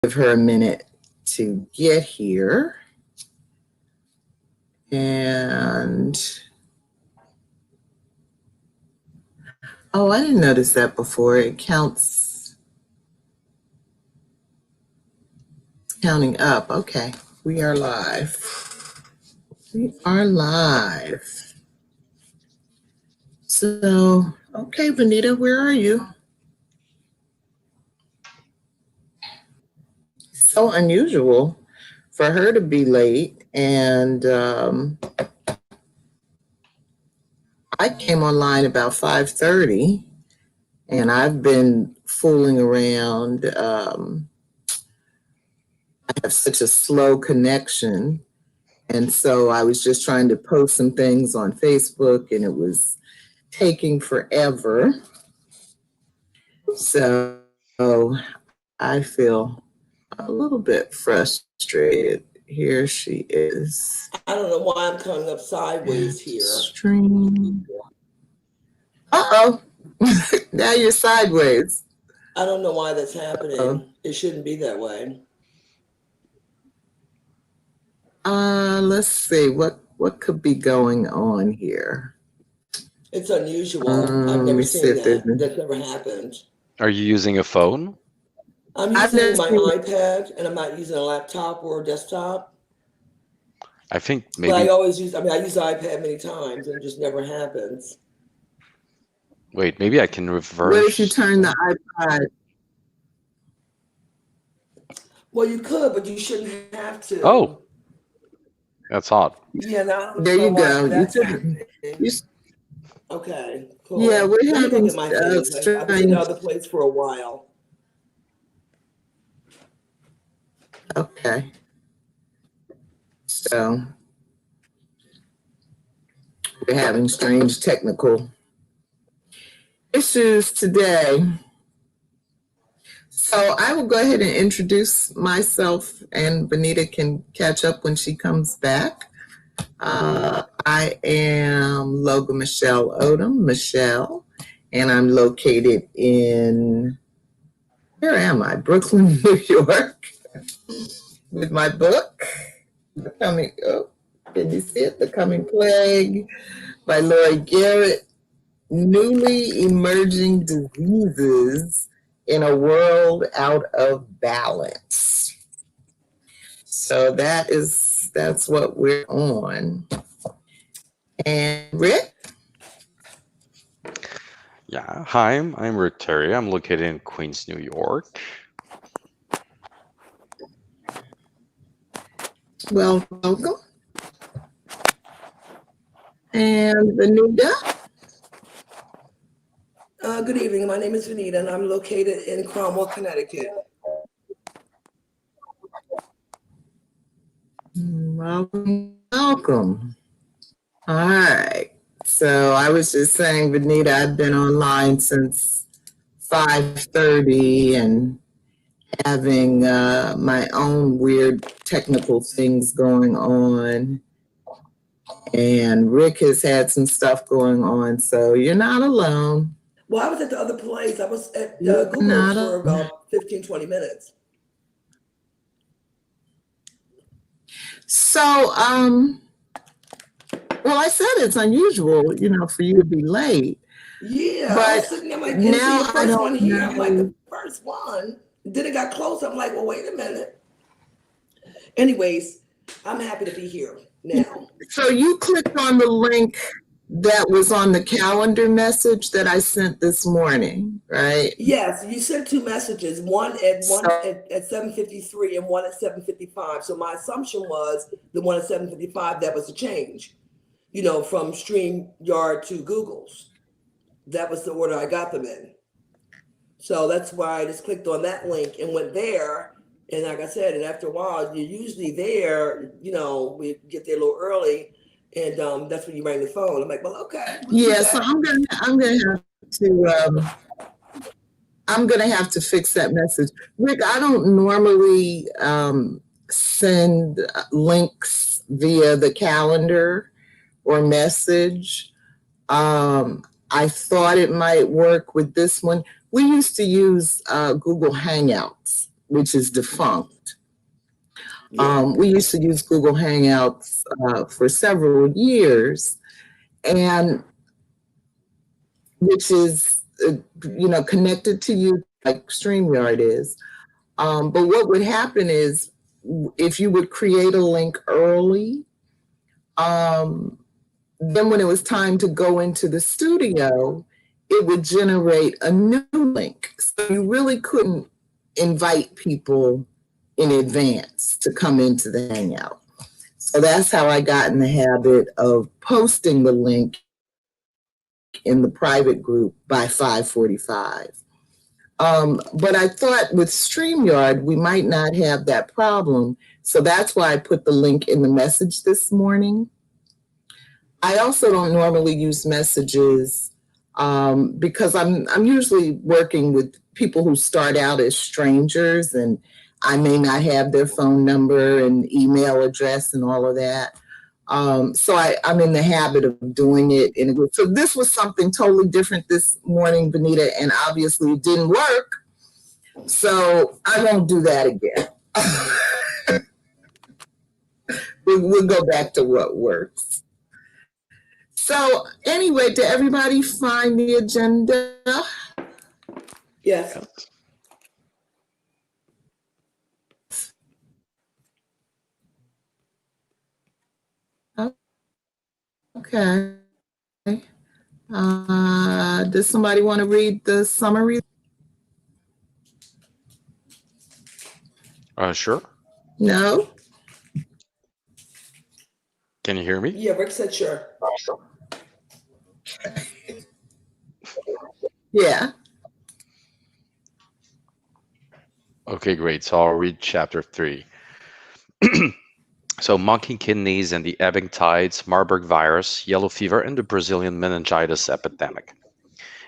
Give her a minute to get here. And oh, I didn't notice that before. It counting up. Okay, we are live. We are live. So, okay, Venita, where are you? So unusual for her to be late, and I came online about 5:30, and I've been fooling around. I have such a slow connection, and so I was just trying to post some things on Facebook, and it was taking forever. So I feel a little bit frustrated. Here she is. I don't know why I'm coming up sideways here. Stream. Uh-oh. Now you're sideways. I don't know why that's happening. Uh-oh. It shouldn't be that way. Let's see. What could be going on here? It's unusual. I've never seen that. That's never happened. Are you using a phone? I'm using my iPad, and I'm not using a laptop or a desktop. I think maybe. But I use the iPad many times, and it just never happens. Wait, maybe I can reverse. What if you turn the iPad? Well, you could, but you shouldn't have to. Oh, that's odd. Yeah, there you go. Okay, cool. Yeah, we're having I've been in other place for a while. Okay. So we're having strange technical issues today. So I will go ahead and introduce myself, and Venita can catch up when she comes back. I am Loga Michelle Odom, Michelle, and I'm located in, where am I? Brooklyn, New York, with my book, can you see it? The Coming Plague by Laurie Garrett, Newly Emerging Diseases in a World Out of Balance. So that's what we're on. And Rick? Yeah, hi, I'm Rick Terry. I'm located in Queens, New York. Welcome. And Venita? Good evening. My name is Venita, and I'm located in Cromwell, Connecticut. Welcome. All right. So I was just saying, Venita, I've been online since 5:30 and having my own weird technical things going on. And Rick has had some stuff going on, so you're not alone. Well, I was at the other place. I was at Google for about 15, 20 minutes. So, well, I said it's unusual, for you to be late. Yeah, but I was sitting there like, now the first one here. I'm like, the first one. Then it got close. I'm like, well, wait a minute. Anyways, I'm happy to be here now. So you clicked on the link that was on the calendar message that I sent this morning, right? Yes, you sent two messages, one at 7:53 and one at 7:55. So my assumption was the one at 7:55, that was a change, from StreamYard to Google's. That was the order I got them in. So that's why I just clicked on that link and went there. And like I said, and after a while, you're usually there, we get there a little early. And that's when you rang the phone. I'm like, well, okay. Yeah, so I'm gonna have to fix that message. Rick, I don't normally send links via the calendar or message. I thought it might work with this one. We used to use Google Hangouts which is defunct. Yeah. We used to use Google Hangouts for several years, and which is, connected to you like StreamYard is. But what would happen is if you would create a link early, then when it was time to go into the studio, it would generate a new link. So you really couldn't invite people in advance to come into the Hangout. So that's how I got in the habit of posting the link in the private group by 5:45. But I thought with StreamYard, we might not have that problem. So that's why I put the link in the message this morning. I also don't normally use messages because I'm usually working with people who start out as strangers, and I may not have their phone number and email address and all of that. So I'm in the habit of doing it in a group. So this was something totally different this morning, Venita, and obviously it didn't work. So I won't do that again. We'll go back to what works. So anyway, did everybody find the agenda? Yes. Okay. Does somebody want to read the summary? Sure. No? Can you hear me? Yeah, Rick said sure. Yeah. Okay, great. So I'll read chapter 3. So monkey kidneys and the Ebbing Tides, Marburg Virus, yellow fever, and the Brazilian Meningitis Epidemic.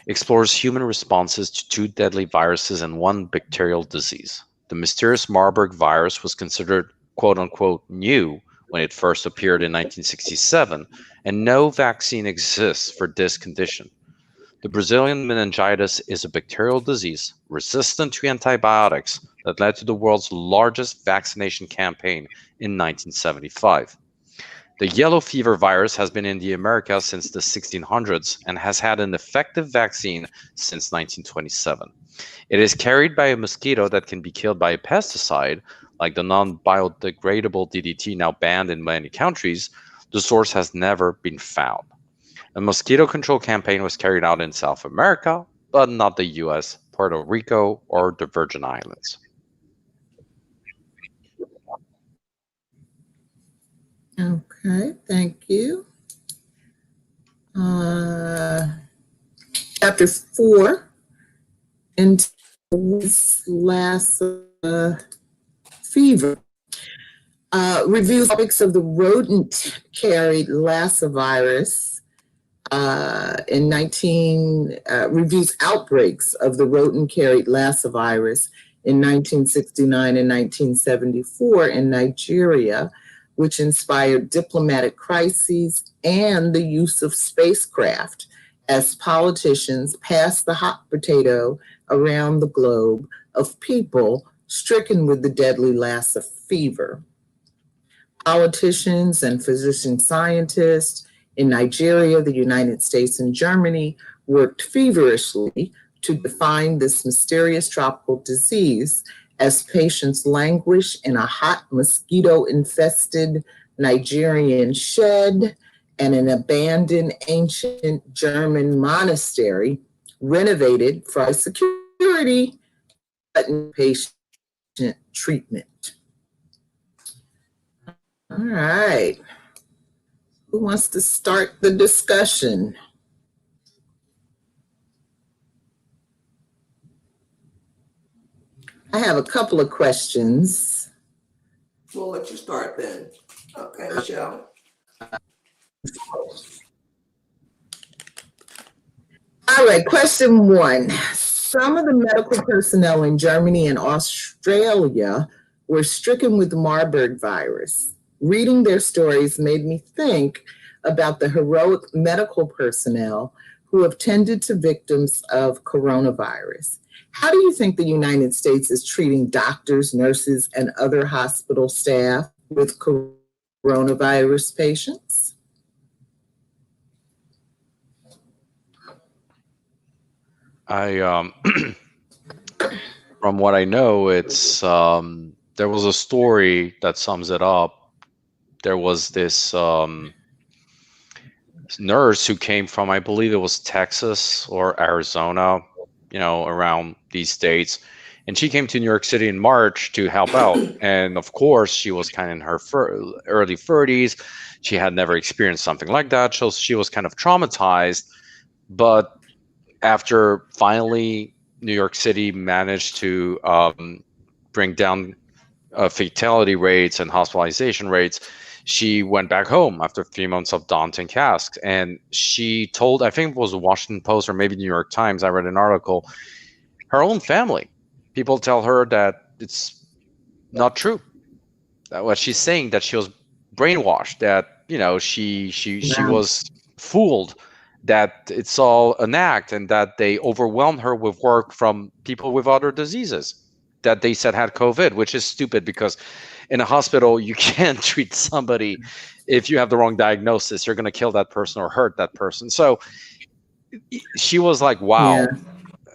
Explores human responses to 2 deadly viruses and 1 bacterial disease. The mysterious Marburg virus was considered quote-unquote new when it first appeared in 1967, and no vaccine exists for this condition. The Brazilian meningitis is a bacterial disease resistant to antibiotics that led to the world's largest vaccination campaign in 1975. The yellow fever virus has been in the Americas since the 1600s and has had an effective vaccine since 1927. It is carried by a mosquito that can be killed by a pesticide, like the non-biodegradable DDT now banned in many countries. The source has never been found. A mosquito control campaign was carried out in South America, but not the US, Puerto Rico, or the Virgin Islands. Okay, thank you. Chapter 4, into Lassa Fever. Reviews topics of the rodent-carried Lassa virus reviews outbreaks of the rodent-carried Lassa virus in 1969 and 1974 in Nigeria, which inspired diplomatic crises and the use of spacecraft as politicians passed the hot potato around the globe of people stricken with the deadly Lassa fever. Politicians and physician scientists in Nigeria, the United States, and Germany worked feverishly to define this mysterious tropical disease as patients languish in a hot mosquito-infested Nigerian shed and an abandoned ancient German monastery renovated for high security and patient treatment. All right. Who wants to start the discussion? I have a couple of questions. We'll let you start then. Okay, Michelle. All right, question 1. Some of the medical personnel in Germany and Australia were stricken with Marburg virus. Reading their stories made me think about the heroic medical personnel who have tended to victims of coronavirus. How do you think the United States is treating doctors, nurses, and other hospital staff with coronavirus patients? I from what I know, it's there was a story that sums it up. There was this nurse who came from, I believe it was Texas or Arizona, around these states. And she came to New York City in March to help out. And of course, she was kind of in her early 30s. She had never experienced something like that. So she was kind of traumatized. But after finally New York City managed to bring down fatality rates and hospitalization rates, she went back home after 3 months of daunting tasks. And she told, I think it was the Washington Post or maybe New York Times, I read an article, her own family, people tell her that it's not true. That what she's saying, that she was brainwashed, that, she was fooled, that it's all an act, and that they overwhelmed her with work from people with other diseases that they said had COVID, which is stupid because in a hospital, you can't treat somebody if you have the wrong diagnosis. You're going to kill that person or hurt that person. So she was like, wow. Yeah.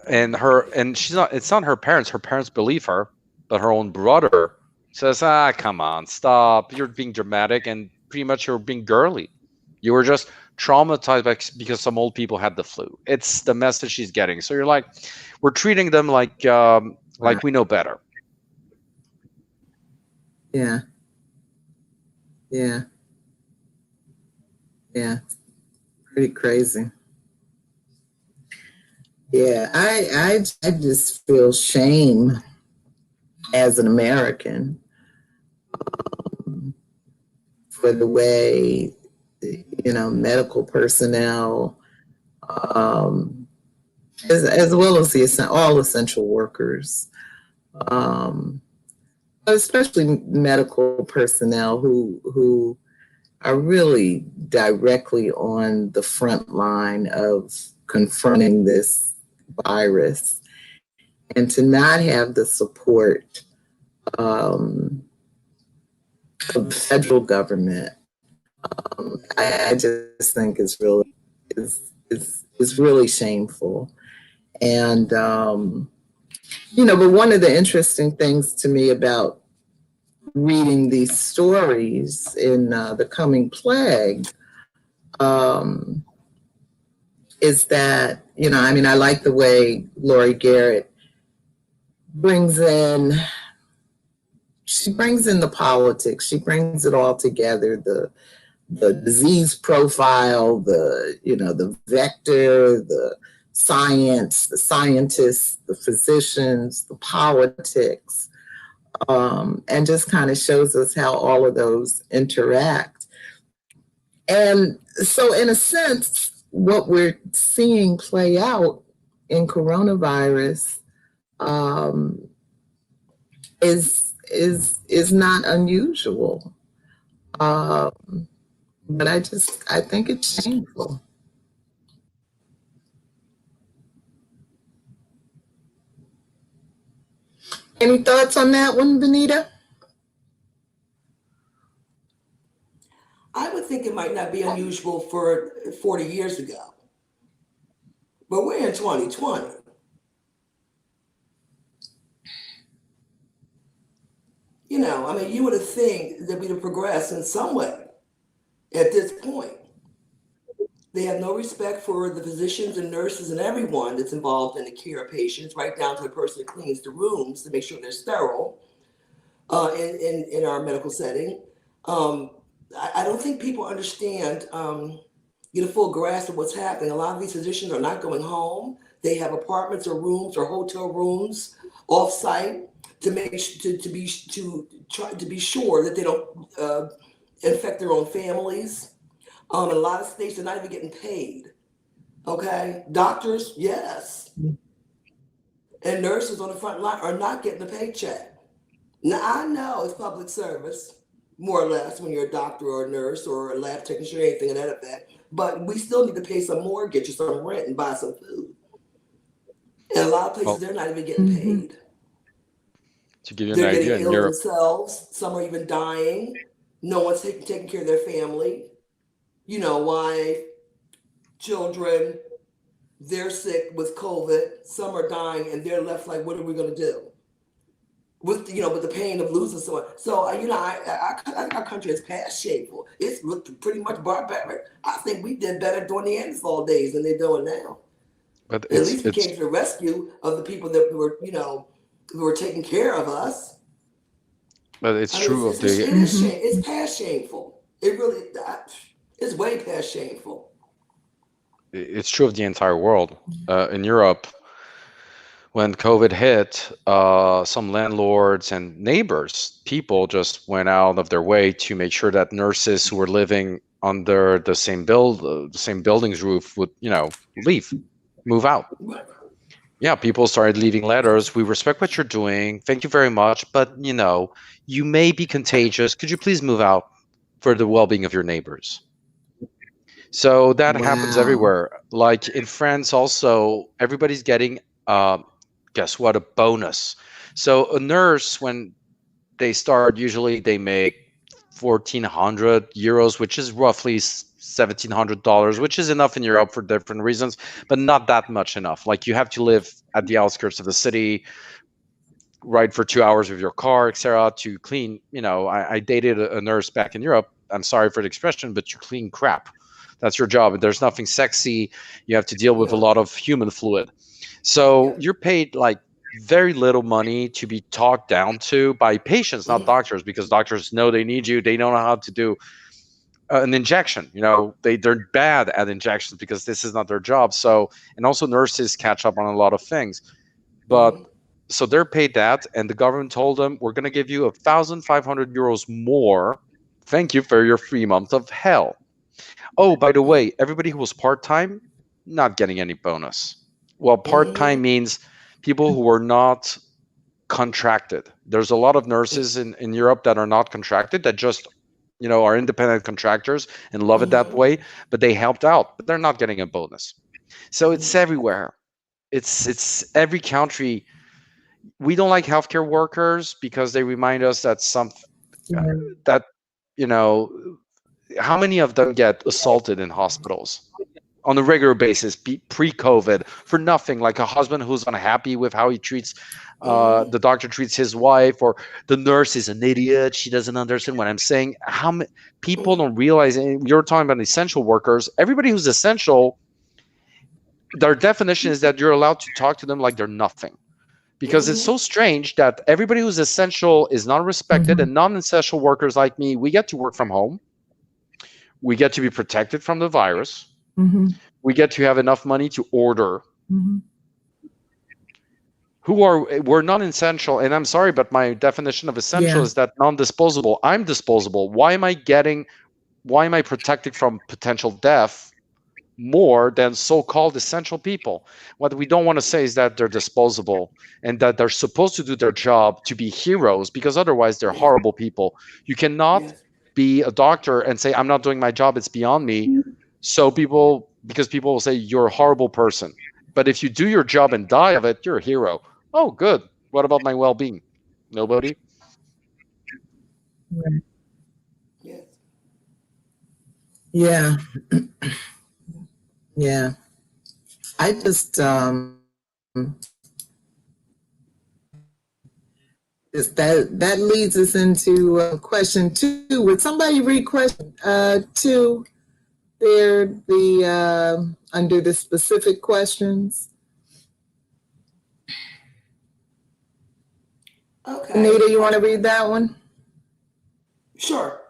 And she's not, it's not her parents. Her parents believe her, but her own brother says, come on, stop. You're being dramatic, and pretty much you're being girly. You were just traumatized because some old people had the flu. It's the message she's getting. So you're like, we're treating them like we know better. Yeah. Yeah. Yeah. Pretty crazy. Yeah, I just feel shame as an American for the way, medical personnel, as well as all essential workers, especially medical personnel who are really directly on the front line of confronting this virus, and to not have the support of the federal government, I just think is really shameful. And but one of the interesting things to me about reading these stories in the coming plague is that, I like the way Laurie Garrett brings in the politics. She brings it all together, the disease profile, the vector, the science, the scientists, the physicians, the politics, and just kind of shows us how all of those interact. And so in a sense, what we're seeing play out in coronavirus is not unusual. But I think it's shameful. Any thoughts on that one, Venita? I would think it might not be unusual for 40 years ago, but we're in 2020. You would have think that we'd have progressed in some way at this point. They have no respect for the physicians and nurses and everyone that's involved in the care of patients, right down to the person that cleans the rooms to make sure they're sterile in our medical setting. I don't think people understand, get a full grasp of what's happening. A lot of these physicians are not going home. They have apartments or rooms or hotel rooms off-site to try to be sure that they don't infect their own families. In a lot of states, they're not even getting paid. Okay, doctors, yes, and nurses on the front line are not getting a paycheck. Now I know it's public service, more or less, when you're a doctor or a nurse or a lab technician or anything of that effect. But we still need to pay some mortgage or some rent and buy some food. And a lot of places, Well, they're not even getting Mm-hmm. paid. to give you an They're getting idea, in ill Europe, themselves. Some are even dying. No one's taking care of their family. Wife, children, they're sick with COVID. Some are dying, and they're left like, what are we going to do? With the pain of losing someone. So I think our country is past shameful. It's pretty much barbaric. I think we did better during the Neanderthal days than they're doing now. but At least we came to the rescue of the people that who were taking care of us. it's I mean, true of it the is Mm-hmm. it's past shameful. It really it's way past shameful. it's true of the entire world. In Europe, when COVID hit, some landlords and neighbors, people just went out of their way to make sure that nurses who were living under the same building's roof would, leave, move out. Right. Yeah, people started leaving letters. We respect what you're doing. Thank you very much, but you may be contagious. Could you please move out for the well-being of your neighbors? So that happens Wow. everywhere. Like in France, also, everybody's getting, guess what, a bonus. So a nurse, when they start, usually they make 1,400 euros, which is roughly $1,700, which is enough in Europe for different reasons, but not that much enough. Like you have to live at the outskirts of the city, ride for 2 hours with your car, etc., to clean. I dated a nurse back in Europe. I'm sorry for the expression, but you clean crap. That's your job. There's nothing sexy. You have to deal with a No. lot of human fluid. So you're paid like very little money to be talked down to by patients, not doctors, because doctors know they need you. They don't know how to do an injection. They're bad at injections because this is not their job. So, and also nurses catch up on a lot of things. But Mm-hmm. so they're paid that, and the government told them, we're going to give you 1,500 euros more. Thank you for your 3 months of hell. Oh, by the way, everybody who was part-time, not getting any bonus. Well, Mm-hmm. part-time means people who are not contracted. There's a lot of nurses in Europe that are not contracted, that just, are independent contractors and love it that Mm-hmm. way, but they helped out, but they're not getting a bonus. So it's Mm-hmm. everywhere. It's every country. We don't like healthcare workers because they remind us that Yeah. that you know how many of them get assaulted in hospitals on a regular basis pre-COVID for nothing, like a husband who's unhappy with how he treats Mm-hmm. the doctor treats his wife, or the nurse is an idiot, she doesn't understand what I'm saying. How many people don't realize, and you're talking about essential workers, everybody who's essential, their definition is that you're allowed to talk to them like they're nothing, because it's Mm-hmm. so strange that everybody who's essential is not respected, Mm-hmm. and non-essential workers like me, we get to work from home, we get to be protected from the virus, Mm-hmm. we get to have enough money to order. Mm-hmm. We're non-essential, and I'm sorry, but my definition of essential Yeah. is that non-disposable. I'm disposable. Why am I protected from potential death more than so-called essential people? What we don't want to say is that they're disposable and that they're supposed to do their job to be heroes, because otherwise they're Yes. horrible people. You cannot Yes. be a doctor and say, I'm not doing my job, it's beyond me. Because people will say you're a horrible person. But if you do your job and die of it, you're a hero. Oh, good. What about my well-being? Nobody. Right. Yes. Yeah. Yeah. I just that leads us into question 2. Would somebody read question 2 there, the under the specific questions? Okay. Anita, you want to read that one? Sure.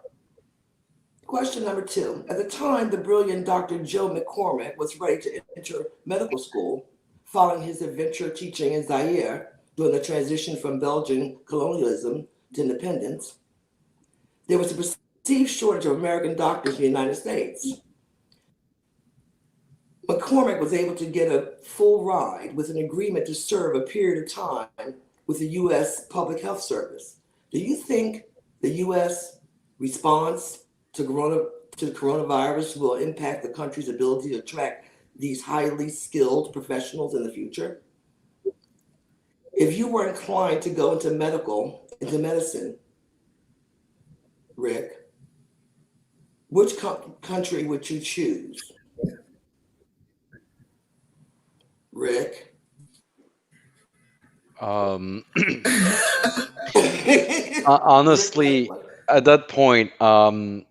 Question number 2. At the time, the brilliant Dr. Joe McCormick was ready to enter medical school following his adventure teaching in Zaire during the transition from Belgian colonialism to independence. There was a perceived shortage of American doctors in the United States. McCormick was able to get a full ride with an agreement to serve a period of time with the U.S. Public Health Service. Do you think the U.S. Response to the coronavirus will impact the country's ability to attract these highly skilled professionals in the future. If you were inclined to go into medicine, Rick, which country would you choose? Rick? Honestly, at that point, the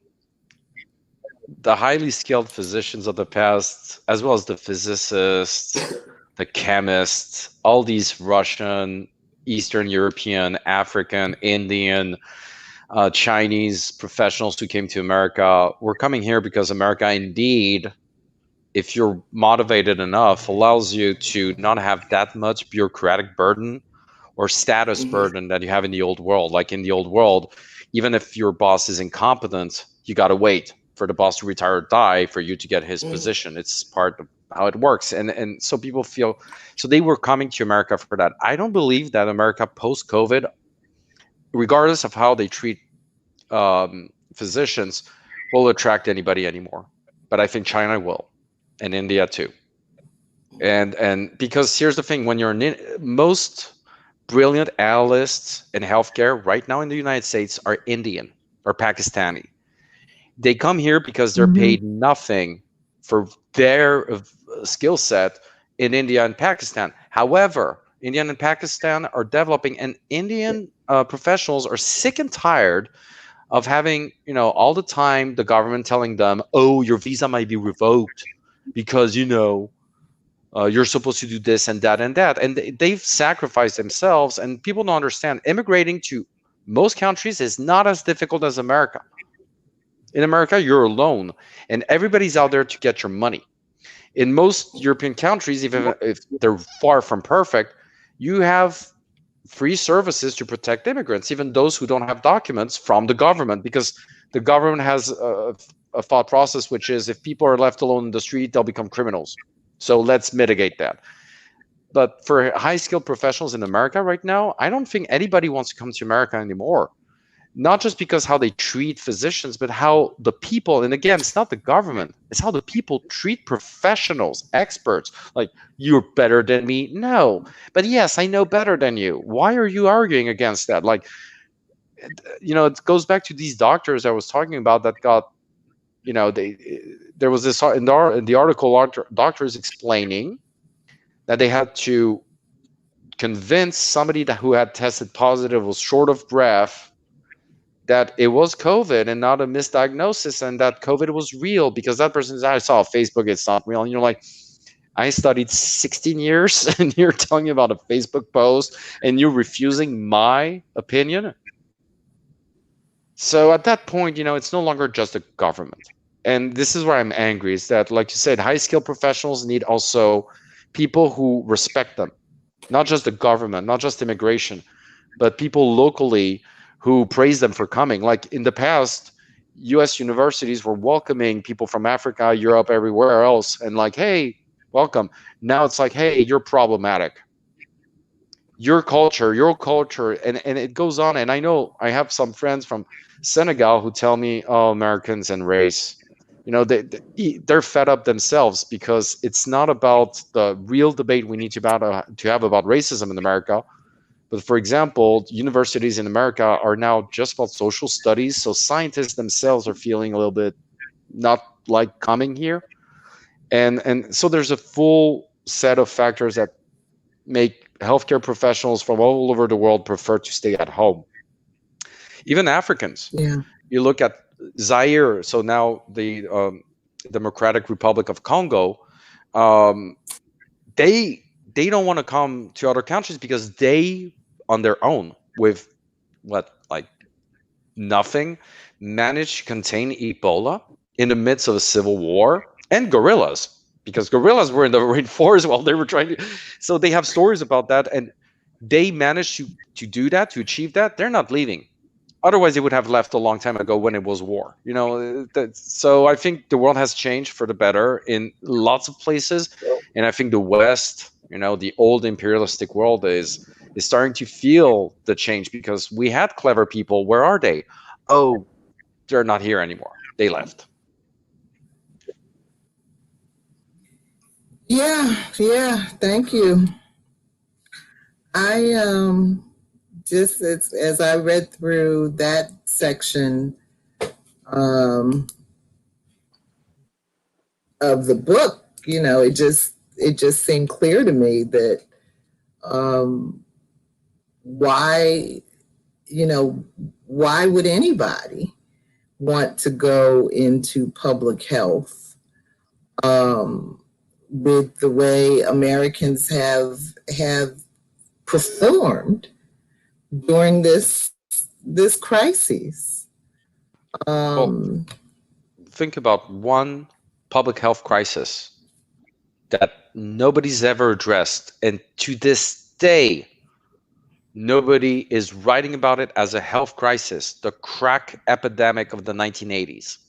highly skilled physicians of the past, as well as the physicists, the chemists, all these Russian, Eastern European, African, Indian, Chinese professionals who came to America were coming here because America, indeed, if you're motivated enough, allows you to not have that much bureaucratic burden or status burden that you have in the old world. Like in the old world, even if your boss is incompetent, you got to wait for the boss to retire or die for you to get his position. It's part of how it works. And so people feel, so they were coming to America for that. I don't believe that America post-COVID, regardless of how they treat physicians, will attract anybody anymore. But I think China will, and India too. And because here's the thing, when you're most brilliant analysts in healthcare right now in the United States are Indian or Pakistani. They come here because they're paid nothing for their skill set in India and Pakistan. However, India and Pakistan are developing, and Indian professionals are sick and tired of having, all the time the government telling them, oh, your visa might be revoked because, you're supposed to do this and that and that. And they've sacrificed themselves, and people don't understand. Immigrating to most countries is not as difficult as America. In America, you're alone, and everybody's out there to get your money. In most European countries, even if they're far from perfect, you have free services to protect immigrants, even those who don't have documents from the government, because the government has a thought process, which is if people are left alone in the street, they'll become criminals. So let's mitigate that. But for high-skilled professionals in America right now, I don't think anybody wants to come to America anymore. Not just because how they treat physicians, but how the people, and again, it's not the government, it's how the people treat professionals, experts. Like, you're better than me. No, but yes, I know better than you. Why are you arguing against that? Like, it goes back to these doctors I was talking about that got, there was this in the article, doctors explaining that they had to convince somebody who had tested positive, was short of breath, that it was COVID and not a misdiagnosis, and that COVID was real, because that person said, I saw on Facebook it's not real. And you're like, I studied 16 years and you're telling me about a Facebook post and you're refusing my opinion. So at that point, it's no longer just the government. And this is where I'm angry, is that, like you said, high-skilled professionals need also people who respect them, not just the government, not just immigration, but people locally who praise them for coming. Like in the past, US universities were welcoming people from Africa, Europe, everywhere else, and like, hey, welcome. Now it's like, hey, you're problematic. Your culture, and it goes on. And I know I have some friends from Senegal who tell me, oh, Americans and race. They're fed up themselves, because it's not about the real debate we need to have about racism in America. But for example, universities in America are now just about social studies. So scientists themselves are feeling a little bit not like coming here. And so there's a full set of factors that make healthcare professionals from all over the world prefer to stay at home. Even Africans. Yeah. You look at Zaire, so now the Democratic Republic of Congo, they don't want to come to other countries because they, on their own, with nothing, managed to contain Ebola in the midst of a civil war, and guerrillas, because guerrillas were in the rainforest while they were trying to. So they have stories about that, and they managed to do that, to achieve that. They're not leaving. Otherwise, they would have left a long time ago when it was war. So I think the world has changed for the better in lots of places, and I think the West, the old imperialistic world is starting to feel the change, because we had clever people. Where are they? Oh, they're not here anymore. They left. Yeah, thank you. I just as I read through that section of the book, it just seemed clear to me that why why would anybody want to go into public health with the way Americans have performed during this crisis? Well, think about one public health crisis that nobody's ever addressed, and to this day, nobody is writing about it as a health crisis: the crack epidemic of the 1980s.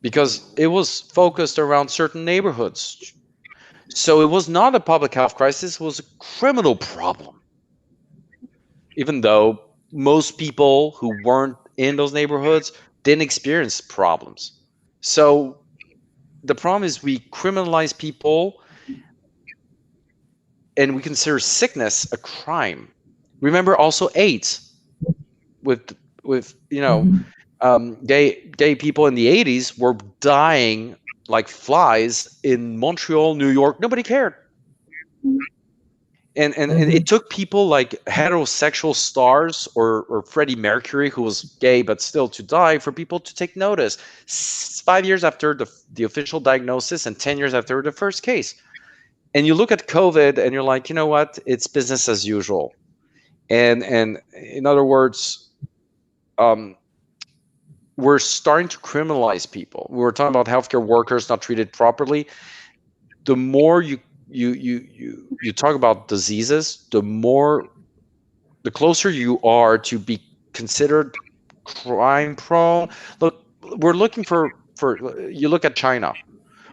Because it was focused around certain neighborhoods. So it was not a public health crisis, it was a criminal problem. Even though most people who weren't in those neighborhoods didn't experience problems. So the problem is we criminalize people and we consider sickness a crime. Remember also AIDS with gay people in the 80s were dying like flies in Montreal, New York. Nobody cared. And it took people like heterosexual stars or Freddie Mercury, who was gay but still to die, for people to take notice. 5 years after the official diagnosis and 10 years after the first case. And you look at COVID and you're like, you know what? It's business as usual. And in other words, we're starting to criminalize people. We were talking about healthcare workers not treated properly. The more you talk about diseases, the closer you are to be considered crime prone. Look, we're looking for you look at China.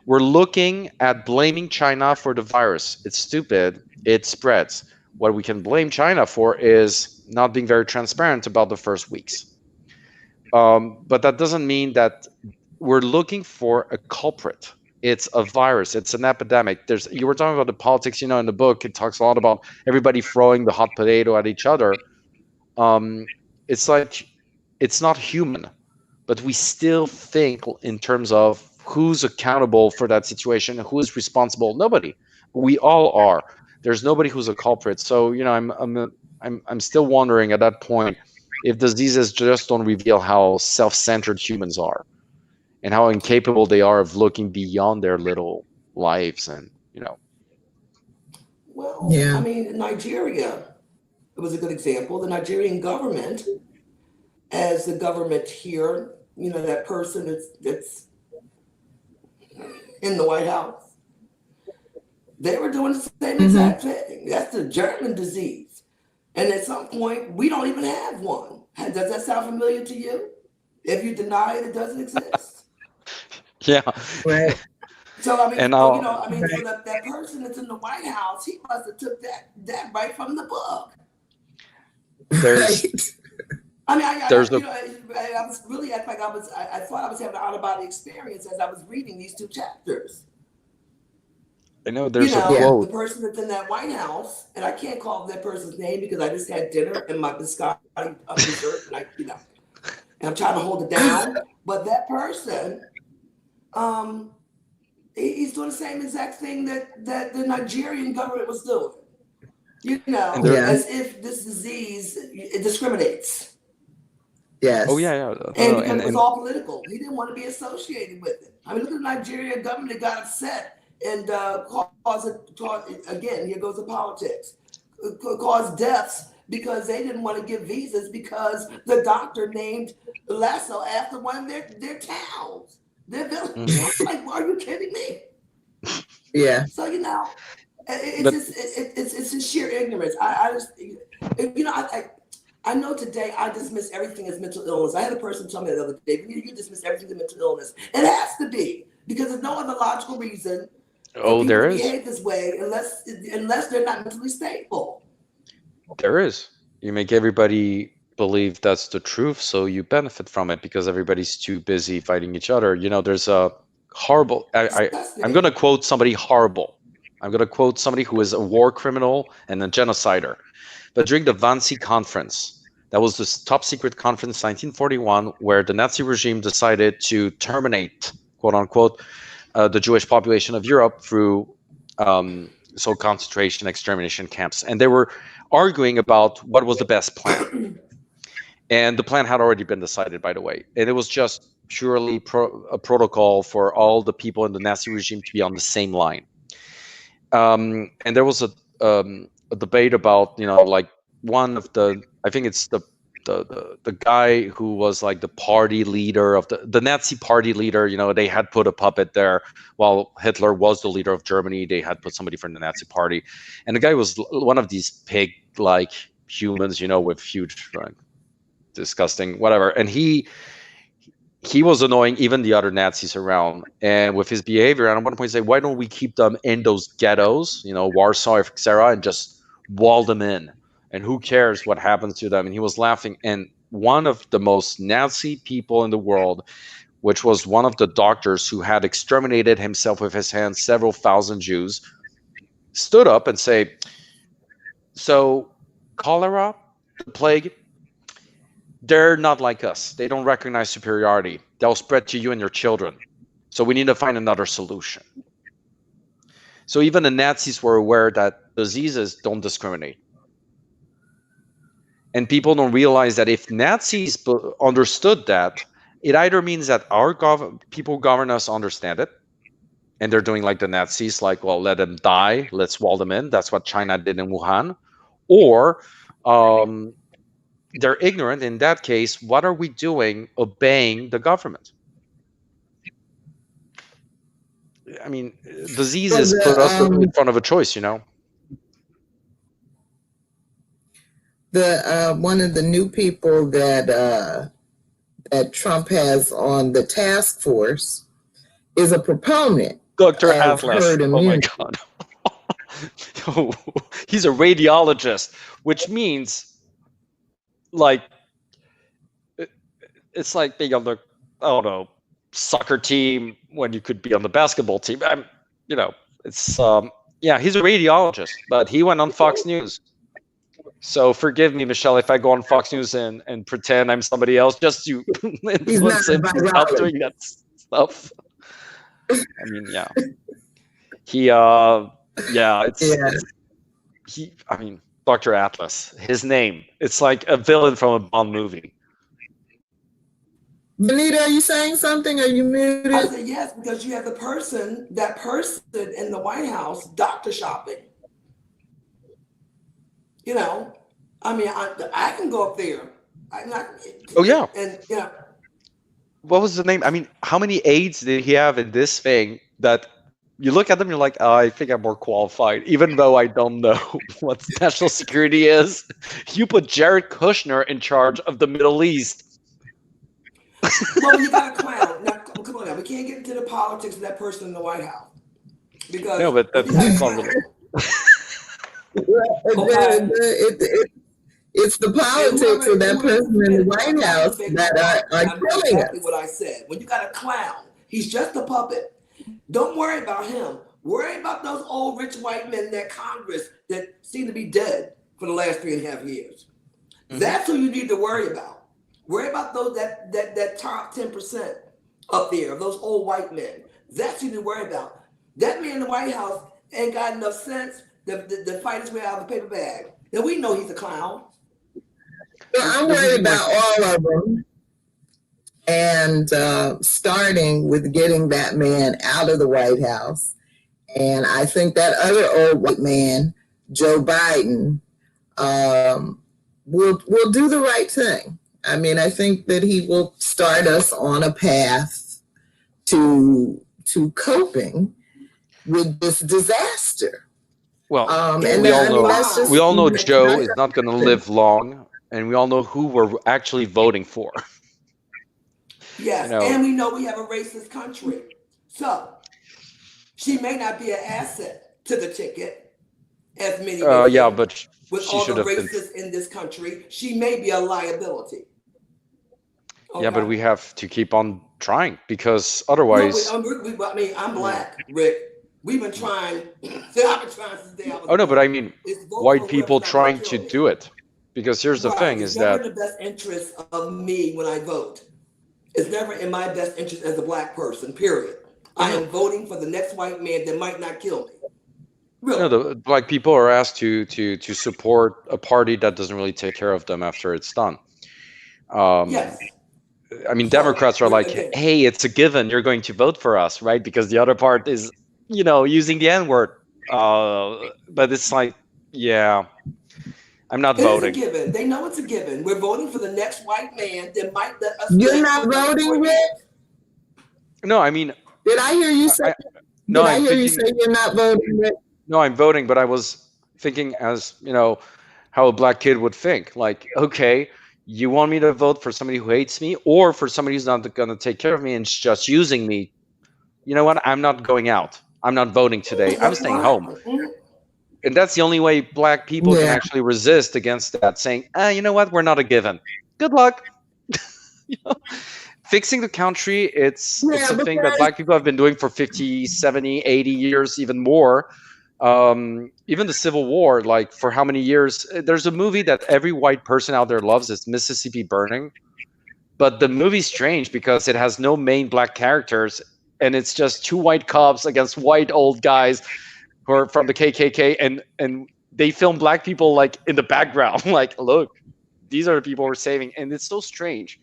We're looking at blaming China for the virus. It's stupid. It spreads. What we can blame China for is not being very transparent about the first weeks. But that doesn't mean that we're looking for a culprit. It's a virus. It's an epidemic. You were talking about the politics, in the book, it talks a lot about everybody throwing the hot potato at each other. It's like, it's not human, but we still think in terms of who's accountable for that situation and who is responsible. Nobody. We all are. There's nobody who's a culprit. So, I'm still wondering at that point if diseases just don't reveal how self-centered humans are and how incapable they are of looking beyond their little lives. And Well, Yeah. I mean, Nigeria, it was a good example. The Nigerian government, as the government here, that person that's in the White House, they were doing the same exact thing. That's the German disease. And at some point, we don't even have one. Does that sound familiar to you? If you deny it, it doesn't exist. yeah. Right. So I mean, And so that person that's in the White House, he must have took that right from the book. there's Right. I mean, I There's was really acting like I thought I was having an out-of-body experience as I was reading these two chapters. I know there's a The quote. person that's in that White House, and I can't call that person's name because I just had dinner and my biscotti dessert, and and I'm trying to hold it down. But that person, he's doing the same exact thing that the Nigerian government was doing. As if this disease, it discriminates. Yes. Oh yeah. And because it was all political, he didn't want to be associated with it. I mean, look at the Nigerian government that got upset and caused again, here goes the politics, caused deaths because they didn't want to give visas because the doctor named Lassa after one of their towns, their villages. Like, are you kidding me? Yeah. So it's just sheer ignorance. I know today I dismiss everything as mental illness. I had a person tell me the other day, you dismiss everything as mental illness. It has to be, because there's no other logical reason for people there to is. behave this way unless they're not mentally stable. There is. You make everybody believe that's the truth, so you benefit from it because everybody's too busy fighting each other. You know, there's a horrible. I'm going to quote somebody horrible. I'm going to quote somebody who is a war criminal and a genocider. But during the Wannsee Conference, that was this top secret conference, 1941, where the Nazi regime decided to terminate, quote unquote, the Jewish population of Europe through so concentration extermination camps, and they were arguing about what was the best plan. And the plan had already been decided, by the way, and it was just purely a protocol for all the people in the Nazi regime to be on the same line. And there was a debate about, you know, like one of the, I think it's the guy who was like the party leader of the Nazi party leader. You know, they had put a puppet there while Hitler was the leader of Germany. They had put somebody from the Nazi party, and the guy was one of these pig-like humans, you know, with huge, like, disgusting whatever. And he was annoying even the other Nazis around, and with his behavior. And at one point, say, why don't we keep them in those ghettos, you know, Warsaw, etc., and just wall them in? And who cares what happens to them? And he was laughing. And one of the most Nazi people in the world, which was one of the doctors who had exterminated himself with his hands several thousand Jews, stood up and say, so cholera, the plague, they're not like us. They don't recognize superiority. They'll spread to you and your children. So we need to find another solution. So even the Nazis were aware that diseases don't discriminate. And people don't realize that if Nazis understood that, it either means that our people govern us understand it, and they're doing like the Nazis, like, well, let them die, let's wall them in. That's what China did in Wuhan. Or they're ignorant. In that case, what are we doing obeying the government? I mean, diseases put us in front of a choice, you know. One of the new people that Trump has on the task force is a proponent Dr. of Atlas. herd immunity. Oh my God. He's a radiologist, which means, like, it's like being on the, I don't know, soccer team when you could be on the basketball team. You know, it's yeah, he's a radiologist, but he went on Fox News. So forgive me, Michelle, if I go on Fox News and pretend I'm somebody else just to influence him to stop doing that stuff. I mean, yeah. I mean, Dr. Atlas, his name, it's like a villain from a Bond movie. Venita, are you saying something? Are you muted? I said yes, because you have that person in the White House doctor shopping. You know, I mean, I can go up there. Oh yeah. And yeah. What was the name? I mean, how many aides did he have in this thing that you look at them, you're like, oh, I think I'm more qualified, even though I don't know what national security is. You put Jared Kushner in charge of the Middle East. Well, you got a clown. Now, come on now. We can't get into the politics of that person in the White House. Because no, but that's not really. It's the politics of that person in the White House that are killing exactly what I said. When you got a clown, he's just a puppet. Don't worry about him. Worry about those old rich white men in that Congress that seem to be dead for the last 3.5 years. Mm-hmm. That's who you need to worry about. Worry about those that top 10% up there of those old white men. That's who you need to worry about. That man in the White House ain't got enough sense to fight his way out of the paper bag. Now we know he's a clown. Well, I'm worried about all of them. And starting with getting that man out of the White House. And I think that other old white man, Joe Biden, will do the right thing. I mean, I think that he will start us on a path to coping with this disaster. Well, we all know Joe is not going to live long, and we all know who we're actually voting for. Yes, you know, and we know we have a racist country. So she may not be an asset to the ticket, as many Yeah, women. but With she all should the have been. racists in this country, she may be a liability. Yeah, but Okay. we have to keep on trying because No, otherwise. I mean, I'm Yeah. black, Rick. We've been trying. I've been trying since the day I was Oh no, but I born. mean, It's vote white for whoever's people not going to trying kill to me. do it. Because here's the Right. thing: It's is never in that the best interest of me when I vote. It's never in my best interest as a black person, period. oh I no, am voting for the next white man that might not kill me. no, Really. the black people are asked to support a party that doesn't really take care of them after it's done. Um, Yes. I mean, So, Democrats are like, again, hey, it's a given, you're going to vote for us, right? Because the other part is, using the N word. But it's like, yeah, I'm not it is a voting. given. They know it's a given. We're voting for the next white man that might let us You're live for not another 4 voting, Rick? years. No, I mean, Did I hear you say? I no, Did I I'm hear you thinking, say you're not voting, Rick? no, I'm voting, but I was thinking as, how a black kid would think. Like, okay, you want me to vote for somebody who hates me or for somebody who's not going to take care of me and is just using me? You know what? I'm not going out. I'm not voting today. I'm That's staying right. home. And that's the only way black people can Yeah. actually resist against that, saying, you know what? We're not a given. Good luck. You know? Fixing the country, it's Yeah, something that because black people have been doing for 50, 70, 80 years, even more. Even the Civil War, like for how many years? There's a movie that every white person out there loves. It's Mississippi Burning. But the movie's strange because it has no main black characters, and it's just two white cops against white old guys who are from the KKK, and they film black people like in the background, like, look, these are the people we're saving, and it's so strange.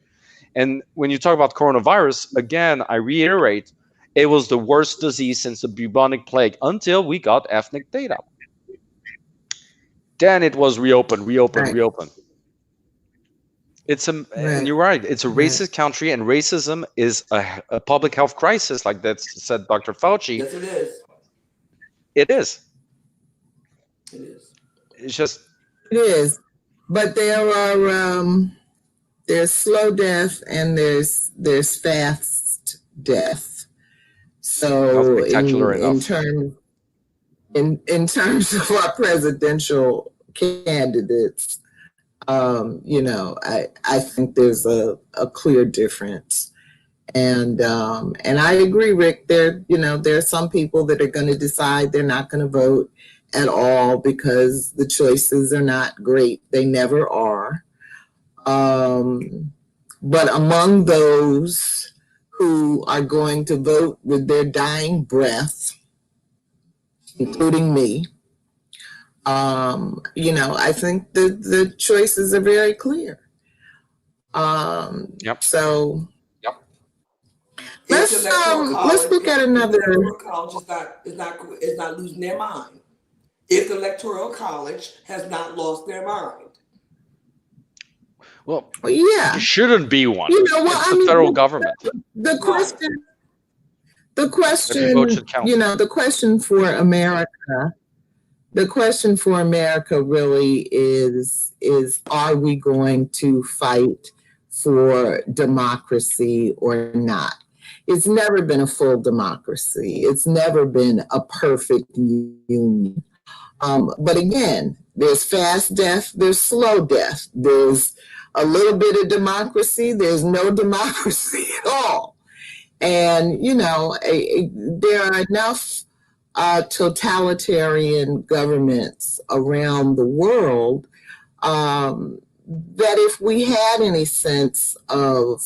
And when you talk about coronavirus, again, I reiterate, it was the worst disease since the bubonic plague until we got ethnic data. Then it was reopened. right, And right, you're right, it's a right. racist country, and racism is a public health crisis, like that said Dr. Fauci. Yes, it is. It is. It is. It's just, It is. But there's slow death and there's fast death. not So spectacular in enough. terms in terms of our presidential candidates, I think there's a clear difference. And I agree, Rick. There are some people that are going to decide they're not going to vote at all because the choices are not great. They never are. But among those who are going to vote with their dying breath, including me, I think the choices are very clear. Yep. So If the electoral let's college, look at if the another. electoral college is not losing their mind. If the electoral college has not lost their mind. Well, Yeah, it shouldn't be one. well, It's I the mean, federal government. the Right. Every vote should count. the question for America, really is are we going to fight for democracy or not? It's never been a full democracy. It's never been a perfect union. But again, there's fast death, there's slow death, there's a little bit of democracy, there's no democracy at all. And, there are enough totalitarian governments around the world that if we had any sense of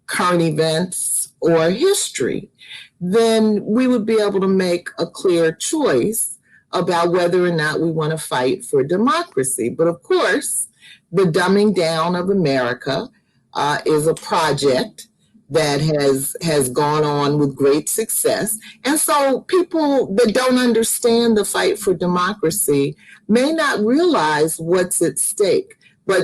current events or history, then we would be able to make a clear choice about whether or not we want to fight for democracy. But of course, the dumbing down of America is a project that has gone on with great success. And so people that don't understand the fight for democracy may not realize what's at stake. But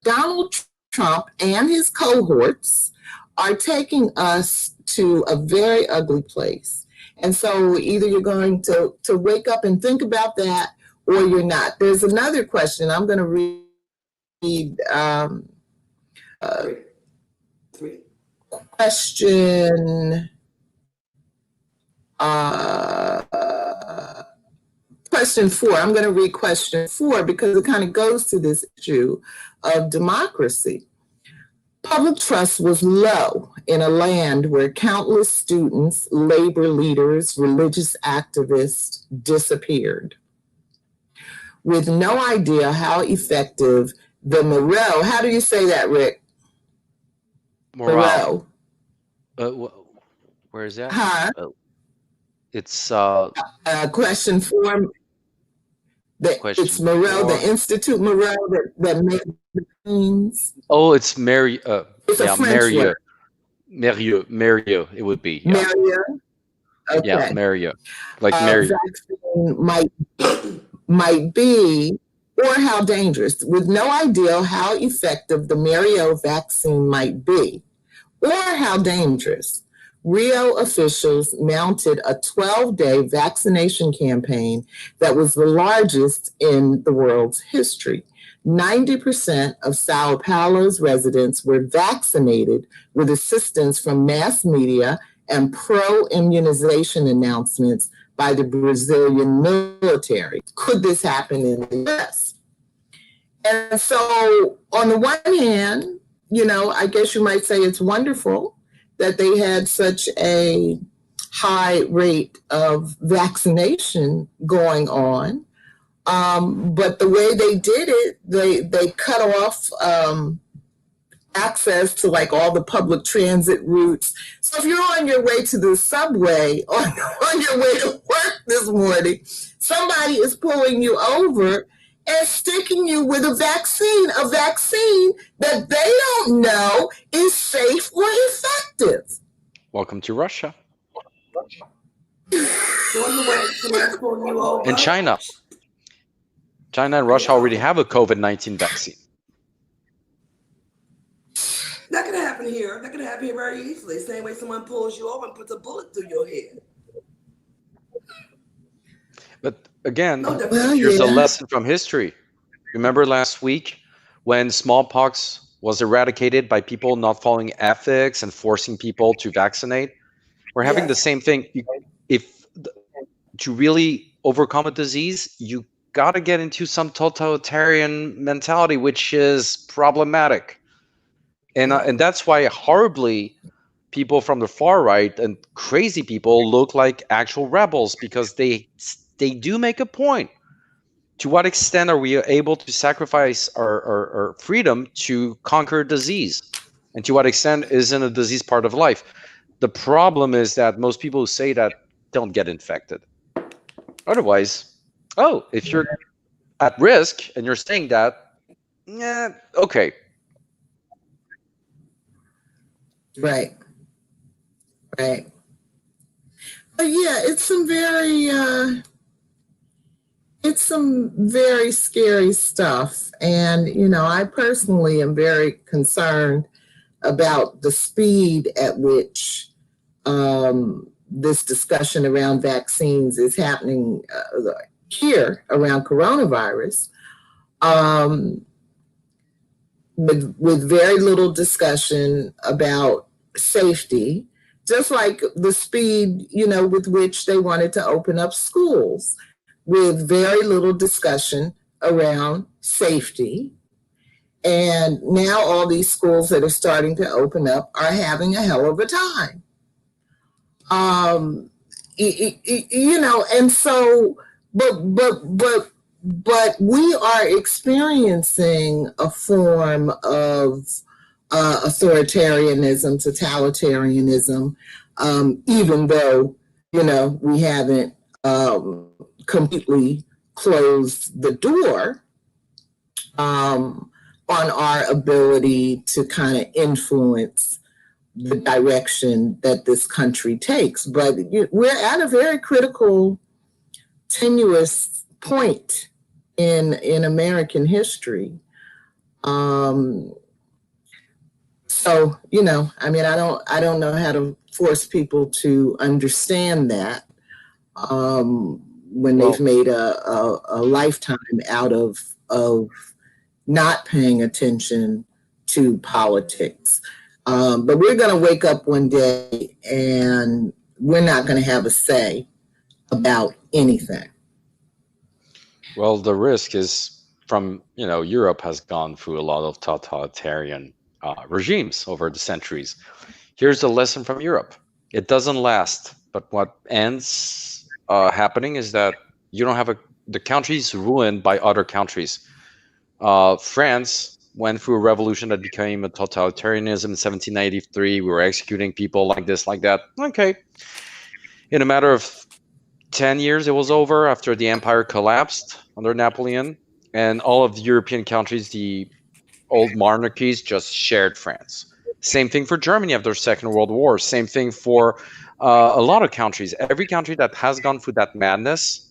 Donald Trump and his cohorts are taking us to a very ugly place. And so either you're going to wake up and think about that or you're not. There's another question. I'm going to read Three. question question 4. I'm going to read question 4 because it kind of goes to this issue of democracy. Public trust was low in a land where countless students, labor leaders, religious activists disappeared. With no idea how effective the Moreau, how do you say that, Rick? Morale. Where is that? Huh? It's Question 4. Question It's Moreau, 4. the Institute Moreau that made the vaccines. Oh, it's Mary. It's Yeah, a French word. Mérieux. It would be. Yeah, Maria. Okay. yeah, Mérieux. Like Mary. Vaccine might be, or how dangerous, with no idea how effective the Mario vaccine might be, or how dangerous. Rio officials mounted a 12-day vaccination campaign that was the largest in the world's history. 90% of Sao Paulo's residents were vaccinated with assistance from mass media and pro-immunization announcements by the Brazilian military. Could this happen in the US? And so on the one hand, I guess you might say it's wonderful that they had such a high rate of vaccination going on. But the way they did it, they cut off access to like all the public transit routes. So if you're on your way to the subway or on your way to work this morning, somebody is pulling you over and sticking you with a vaccine that they don't know is safe or effective. Welcome to Russia. And And China. China and Russia already have a COVID-19 vaccine. That could happen here. That could happen here very easily. Same way someone pulls you over and puts a bullet through your head. But again, No different. here's a lesson from history. Remember last week when smallpox was eradicated by people not following ethics and forcing people to vaccinate? We're having the Yes. same thing. To really overcome a disease, you got to get into some totalitarian mentality, which is problematic. And that's why horribly people from the far right and crazy people look like actual rebels, because they do make a point. To what extent are we able to sacrifice our freedom to conquer disease? And to what extent isn't a disease part of life? The problem is that most people who say that don't get infected. Otherwise, if you're at risk and you're saying that, yeah, okay. Right. But yeah, it's some very scary stuff. And, I personally am very concerned about the speed at which this discussion around vaccines is happening here around coronavirus, with very little discussion about safety, just like the speed, with which they wanted to open up schools, with very little discussion around safety. And now all these schools that are starting to open up are having a hell of a time. And so, but we are experiencing a form of authoritarianism, totalitarianism, even though, we haven't completely closed the door on our ability to kind of influence the direction that this country takes. But we're at a very critical, tenuous point in American history. So, I don't know how to force people to understand that when they've made a lifetime out of not paying attention to politics. But we're going to wake up one day and we're not going to have a say about anything. Well, the risk is from, Europe has gone through a lot of totalitarian regimes over the centuries. Here's the lesson from Europe. It doesn't last, but what ends happening is that you don't have the country's ruined by other countries. France went through a revolution that became a totalitarianism in 1793. We were executing people like this, like that. Okay. In a matter of 10 years, it was over after the empire collapsed under Napoleon. And all of the European countries, the old monarchies, just shared France. Same thing for Germany after the Second World War. Same thing for a lot of countries. Every country that has gone through that madness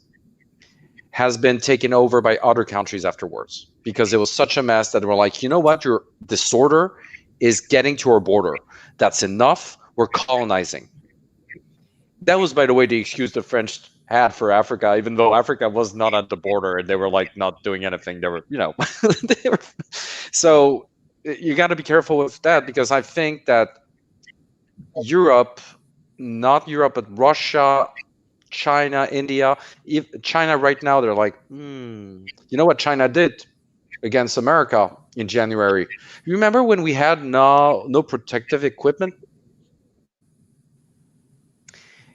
has been taken over by other countries afterwards, because it was such a mess that we're like, you know what, your disorder is getting to our border. That's enough. We're colonizing. That was, by the way, the excuse the French had for Africa, even though Africa was not at the border and they were like not doing anything. They were, they were, so you got to be careful with that, because I think that Europe, not Europe, but Russia, China, India, China right now, they're like, you know what China did against America in January? You remember when we had no protective equipment?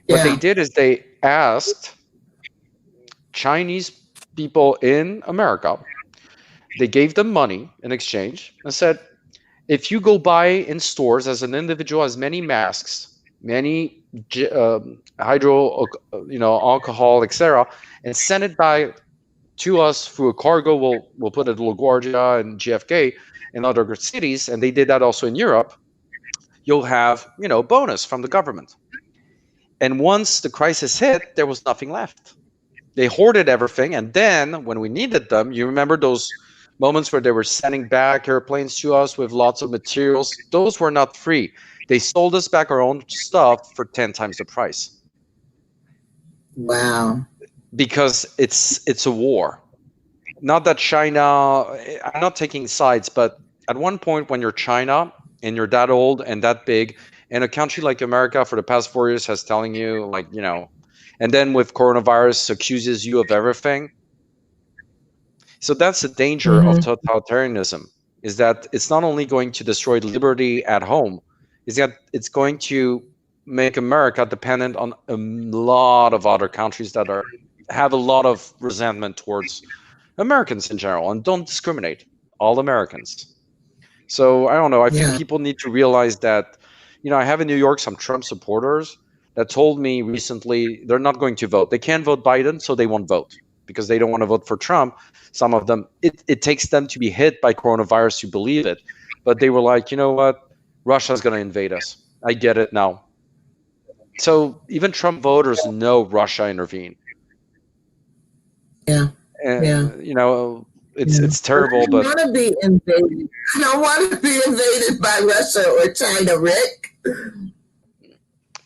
What they did is they asked Chinese people in America, they gave them money in exchange and said, if you go buy in stores as an individual as many masks, many hydro, alcohol, etc., and send it back to us through a cargo, we'll put it in LaGuardia and JFK and other cities, and they did that also in Europe, you'll have, bonus from the government. And once the crisis hit, there was nothing left. They hoarded everything. And then when we needed them, you remember those moments where they were sending back airplanes to us with lots of materials? Those were not free. They sold us back our own stuff for 10 times the price. Wow. Because it's a war. Not that China, I'm not taking sides, but at one point when you're China and you're that old and that big, and a country like America for the past 4 years has telling you, like, and then with coronavirus accuses you of everything. So that's the danger of totalitarianism, is that it's not only going to destroy liberty at home, is that it's going to make America dependent on a lot of other countries that have a lot of resentment towards Americans in general and don't discriminate, all Americans. So I don't know. I think people need to realize that, I have in New York some Trump supporters that told me recently they're not going to vote. They can't vote Biden, so they won't vote because they don't want to vote for Trump. Some of them, it takes them to be hit by coronavirus to believe it. But they were like, you know what? Russia's going to invade us. I get it now. So even Trump voters know Russia intervened. Yeah. And, it's terrible, but I don't want to be invaded. I don't want to be invaded by Russia or China, Rick.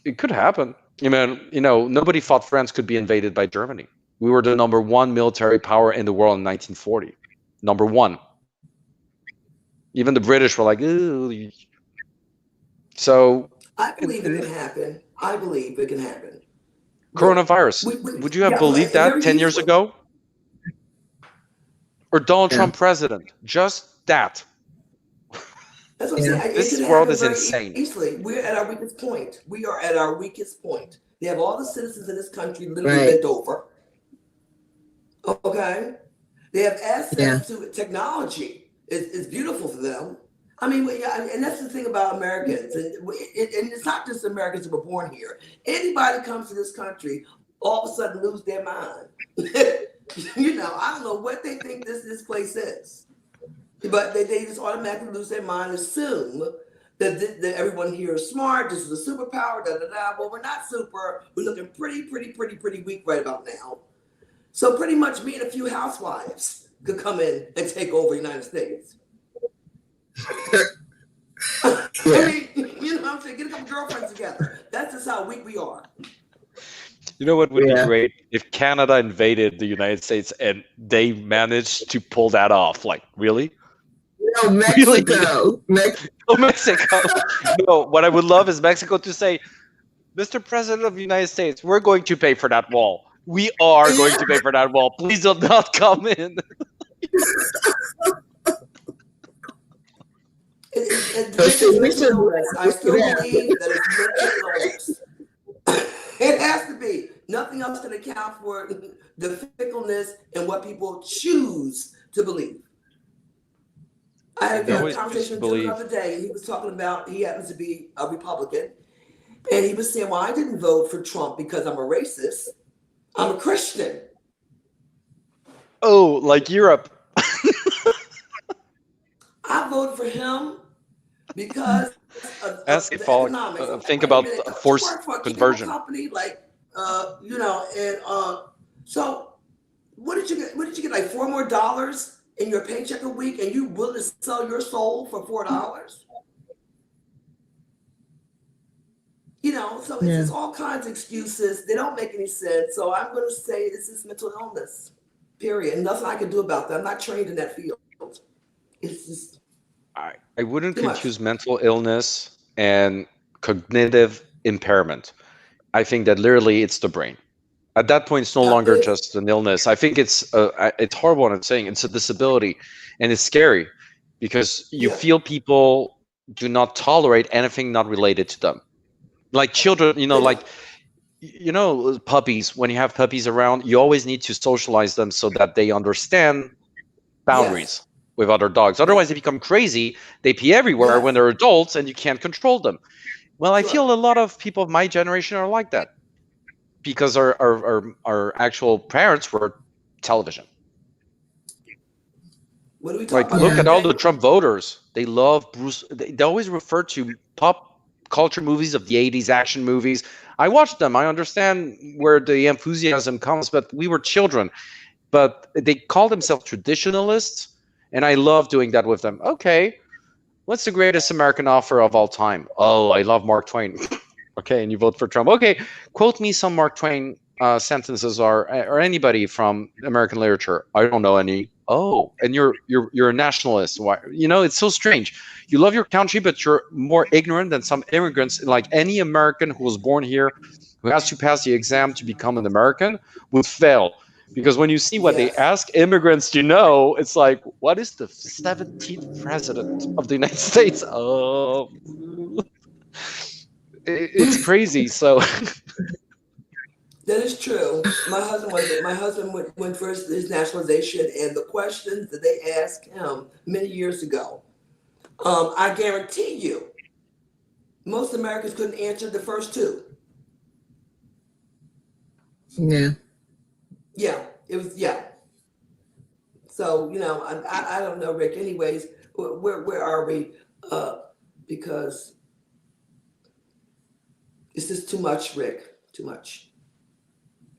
It could happen. Nobody thought France could be invaded by Germany. We were the #1 military power in the world in 1940. #1. Even the British were like, ooh. So I believe it can happen. I believe it can happen. Coronavirus. Would you have believed that 10 years ago? Or Donald Trump president? Just that. That's what I'm saying. This world is insane. Easily. We're at our weakest point. We are at our weakest point. They have all the citizens in this country literally bent over. Okay? They have access to technology. It's beautiful for them. I mean, and that's the thing about Americans. And it's not just Americans who were born here. Anybody comes to this country, all of a sudden lose their mind. I don't know what they think this place is. But they just automatically lose their mind, assume that everyone here is smart, this is a superpower, da-da-da. Well, we're not super. We're looking pretty weak right about now. So pretty much me and a few housewives could come in and take over the United States. I mean, what I'm saying? Get a couple girlfriends together. That's just how weak we are. You know what would be great? If Canada invaded the United States and they managed to pull that off. Like, really? No, Mexico. Mexico. No, what I would love is Mexico to say, Mr. President of the United States, we're going to pay for that wall. We are going to pay for that wall. Please do not come in. This is mental illness. I still believe that it's mental illness. It has to be. Nothing else can account for the fickleness and what people choose to believe. I had a conversation with him the other day, and he was talking about, he happens to be a Republican, and he was saying, well, I didn't vote for Trump because I'm a racist. I'm a Christian. Oh, like Europe. I voted for him because of the economics. Think about forced conversion. Company, like, so what did you get? What did you get? Like $4 more in your paycheck a week, and you willing to sell your soul for $4? So it's just all kinds of excuses. They don't make any sense. So I'm going to say this is mental illness, period. And nothing I can do about that. I'm not trained in that field. It's just. I wouldn't confuse mental illness and cognitive impairment. I think that literally it's the brain. At that point, it's no longer just an illness. I think it's horrible what I'm saying. It's a disability, and it's scary because you feel people do not tolerate anything not related to them. Like children, puppies, when you have puppies around, you always need to socialize them so that they understand boundaries with other dogs. Otherwise, they become crazy. They pee everywhere when they're adults, and you can't control them. Well, I feel a lot of people of my generation are like that because our actual parents were television. What are we talking about? Look at all the Trump voters. They love Bruce. They always refer to pop culture movies of the 80s, action movies. I watched them. I understand where the enthusiasm comes, but we were children. But they call themselves traditionalists, and I love doing that with them. Okay, what's the greatest American author of all time? Oh, I love Mark Twain. Okay, and you vote for Trump. Okay, quote me some Mark Twain sentences or anybody from American literature. I don't know any. Oh, and you're a nationalist. Why? It's so strange. You love your country, but you're more ignorant than some immigrants. Like any American who was born here, who has to pass the exam to become an American, would fail. Because when you see what they ask immigrants to know, it's like, what is the 17th president of the United States? Oh, it's crazy. So. That is true. My husband went for his nationalization, and the questions that they asked him many years ago, I guarantee you, most Americans couldn't answer the first two. Yeah. Yeah, it was. Yeah. So I don't know, Rick. Anyways, where are we? Because it's just too much, Rick. Too much.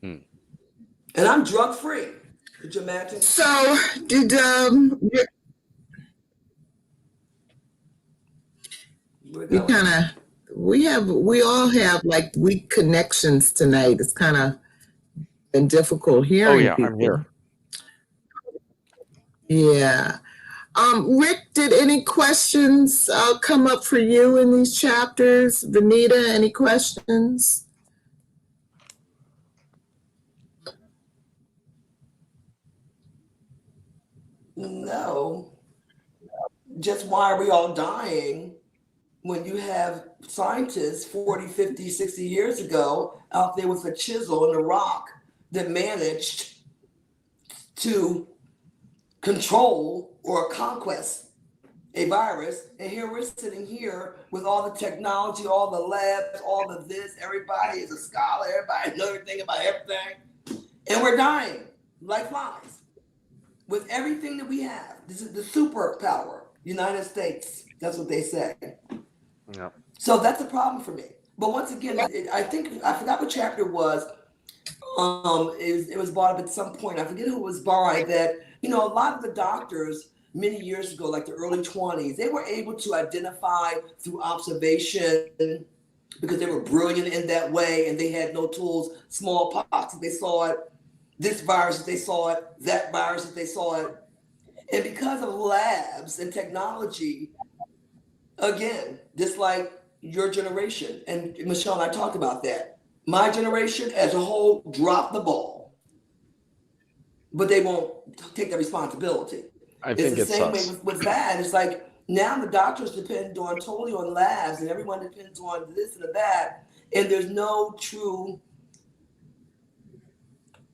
And I'm drug free. Could you imagine? So did we all have like weak connections tonight. It's kind of been difficult hearing people. I'm here. Yeah. Rick, did any questions come up for you in these chapters? Venita, any questions? No. Just why are we all dying when you have scientists 40, 50, 60 years ago out there with a chisel and a rock that managed to control or conquest a virus, and here we're sitting here with all the technology, all the labs, all of this, everybody is a scholar, everybody knows everything about everything, and we're dying like flies. With everything that we have, this is the superpower, United States. That's what they say. Yeah. So that's a problem for me. But once again, I forgot what chapter it was. It was brought up at some point. I forget who it was by that. A lot of the doctors many years ago, like the early 20s, they were able to identify through observation because they were brilliant in that way, and they had no tools. Smallpox, they saw it. This virus, they saw it. That virus, they saw it. And because of labs and technology, again, just like your generation, and Michelle and I talked about that, my generation as a whole dropped the ball. but they won't take the responsibility. I It's think the it's same way us. with that. It's like now the doctors depend totally on labs, and everyone depends on this and that, and there's no true,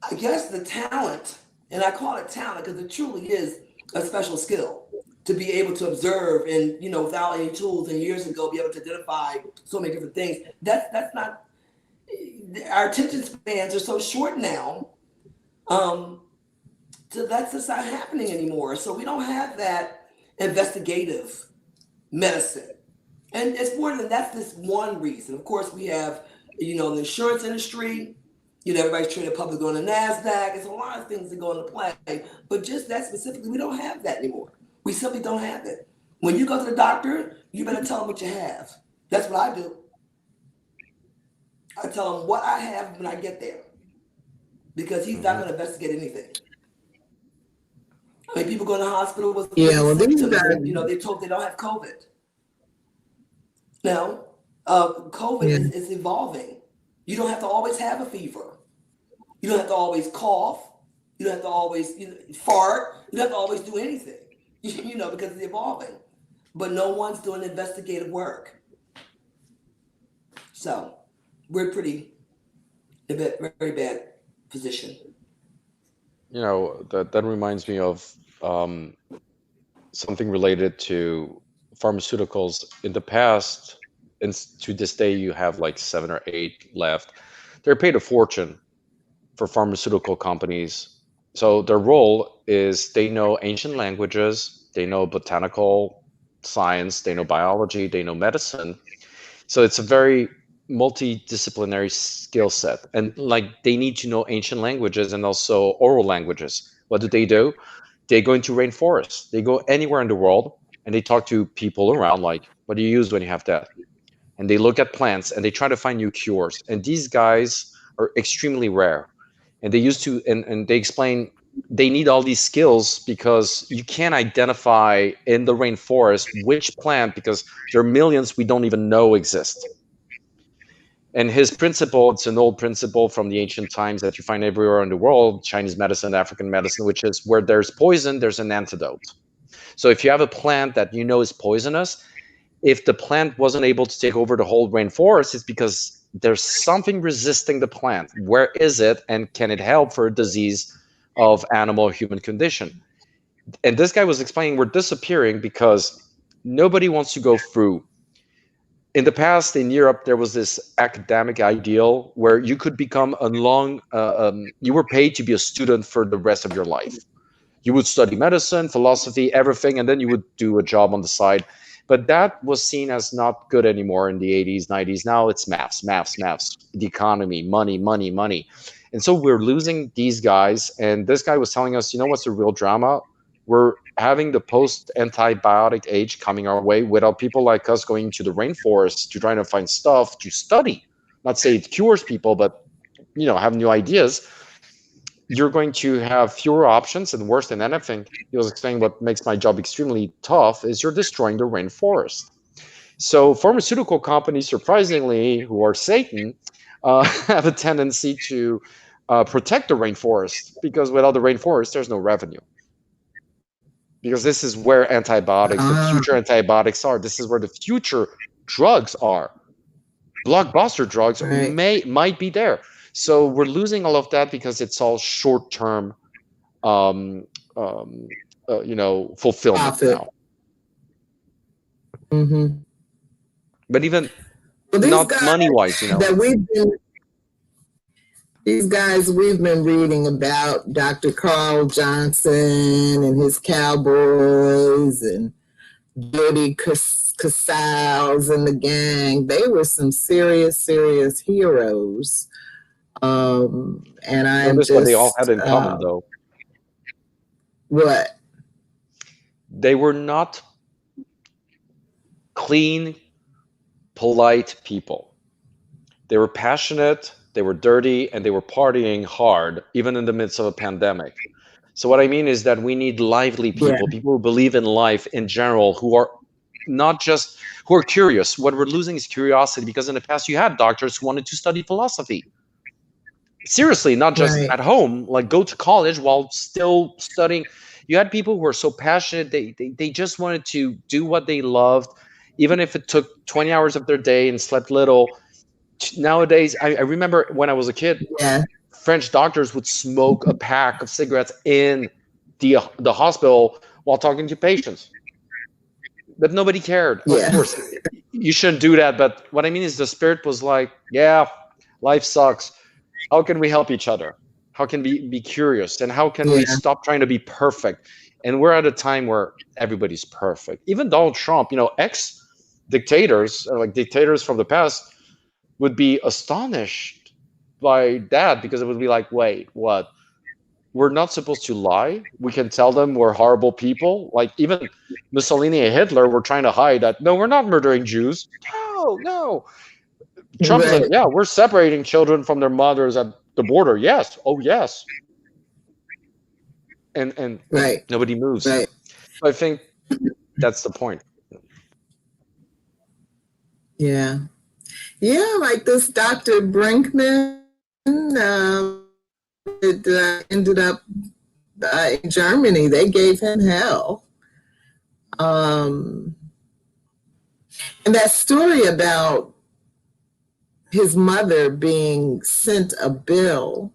I guess, the talent, and I call it talent because it truly is a special skill to be able to observe and, you know, without any tools and years ago be able to identify so many different things. That's not, our attention spans are so short now. So that's just not happening anymore. So we don't have that investigative medicine. And it's more than that's just one reason. Of course, we have, you know, the insurance industry. You know, everybody's traded publicly on the NASDAQ. It's a lot of things that go into play. But just that specifically, we don't have that anymore. We simply don't have it. When you go to the doctor, you better tell them what you have. That's what I do. I tell them what I have when I get there. Because he's not going to investigate anything. I mean, people go to the hospital with Well, these symptoms guys, and, you know, they're told they don't have COVID. Now, COVID yeah. is evolving. You don't have to always have a fever. You don't have to always cough. You don't have to always fart. You don't have to always do anything, you know, because it's evolving. But no one's doing investigative work. So we're pretty in a very bad position. You know, that reminds me of something related to pharmaceuticals. In the past, and to this day, you have like 7 or 8 left. They're paid a fortune for pharmaceutical companies. So their role is they know ancient languages, they know botanical science, they know biology, they know medicine. So it's a very multidisciplinary skill set. And like they need to know ancient languages and also oral languages. What do? They go into rainforests. They go anywhere in the world and they talk to people around like, what do you use when you have that? And they look at plants and they try to find new cures. And these guys are extremely rare. And they used to, and they explain they need all these skills because you can't identify in the rainforest which plant, because there are millions we don't even know exist. And his principle, it's an old principle from the ancient times that you find everywhere in the world, Chinese medicine, African medicine, which is where there's poison, there's an antidote. So if you have a plant that you know is poisonous, if the plant wasn't able to take over the whole rainforest, it's because there's something resisting the plant. Where is it, and can it help for a disease of animal or human condition? And this guy was explaining we're disappearing because nobody wants to go through. In the past, in Europe, there was this academic ideal where you could become you were paid to be a student for the rest of your life. You would study medicine, philosophy, everything, and then you would do a job on the side. But that was seen as not good anymore in the 80s, 90s. Now it's maths, the economy, money. And so we're losing these guys. And this guy was telling us, you know what's the real drama? We're having the post-antibiotic age coming our way without people like us going to the rainforest to try to find stuff to study. Not say it cures people, but, you know, have new ideas. You're going to have fewer options, and worse than anything, he was explaining what makes my job extremely tough is you're destroying the rainforest. So pharmaceutical companies, surprisingly, who are Satan, have a tendency to protect the rainforest, because without the rainforest, there's no revenue. Because this is where antibiotics, the future antibiotics are. This is where the future drugs are. Blockbuster drugs might be there. So we're losing all of that because it's all short-term, you know, fulfillment now. Mm-hmm. But even not money-wise, you know. These guys we've been reading about, Dr. Carl Johnson and his Cowboys and Goody Casals and the gang. They were some serious heroes. And I'm Notice just what they all had in common, though. What? They were not clean, polite people. They were passionate, they were dirty, and they were partying hard, even in the midst of a pandemic. So what I mean is that we need lively people, people who believe in life in general, who are not just, who are curious. What we're losing is curiosity, because in the past you had doctors who wanted to study philosophy. Seriously, not just Right. at home, like go to college while still studying. You had people who were so passionate, they just wanted to do what they loved, even if it took 20 hours of their day and slept little. Nowadays, I remember when I was a kid, Yeah. French doctors would smoke a pack of cigarettes in the hospital while talking to patients, but nobody cared. Of Yeah. course, you shouldn't do that, but what I mean is the spirit was like, yeah, life sucks. How can we help each other? How can we be curious? And how can we Yeah. stop trying to be perfect? And we're at a time where everybody's perfect. Even Donald Trump, ex dictators, like dictators from the past, would be astonished by that, because it would be like, wait, what? We're not supposed to lie. We can tell them we're horrible people. Like even Mussolini and Hitler were trying to hide that. No, we're not murdering Jews. No, no. Trump is like, Right. yeah, we're separating children from their mothers at the border. Yes. Oh, yes. And Right. nobody moves. Right. So I think that's the point. Yeah. Yeah. Like this Dr. Brinkman, it ended up in Germany. They gave him hell. And that story about his mother being sent a bill.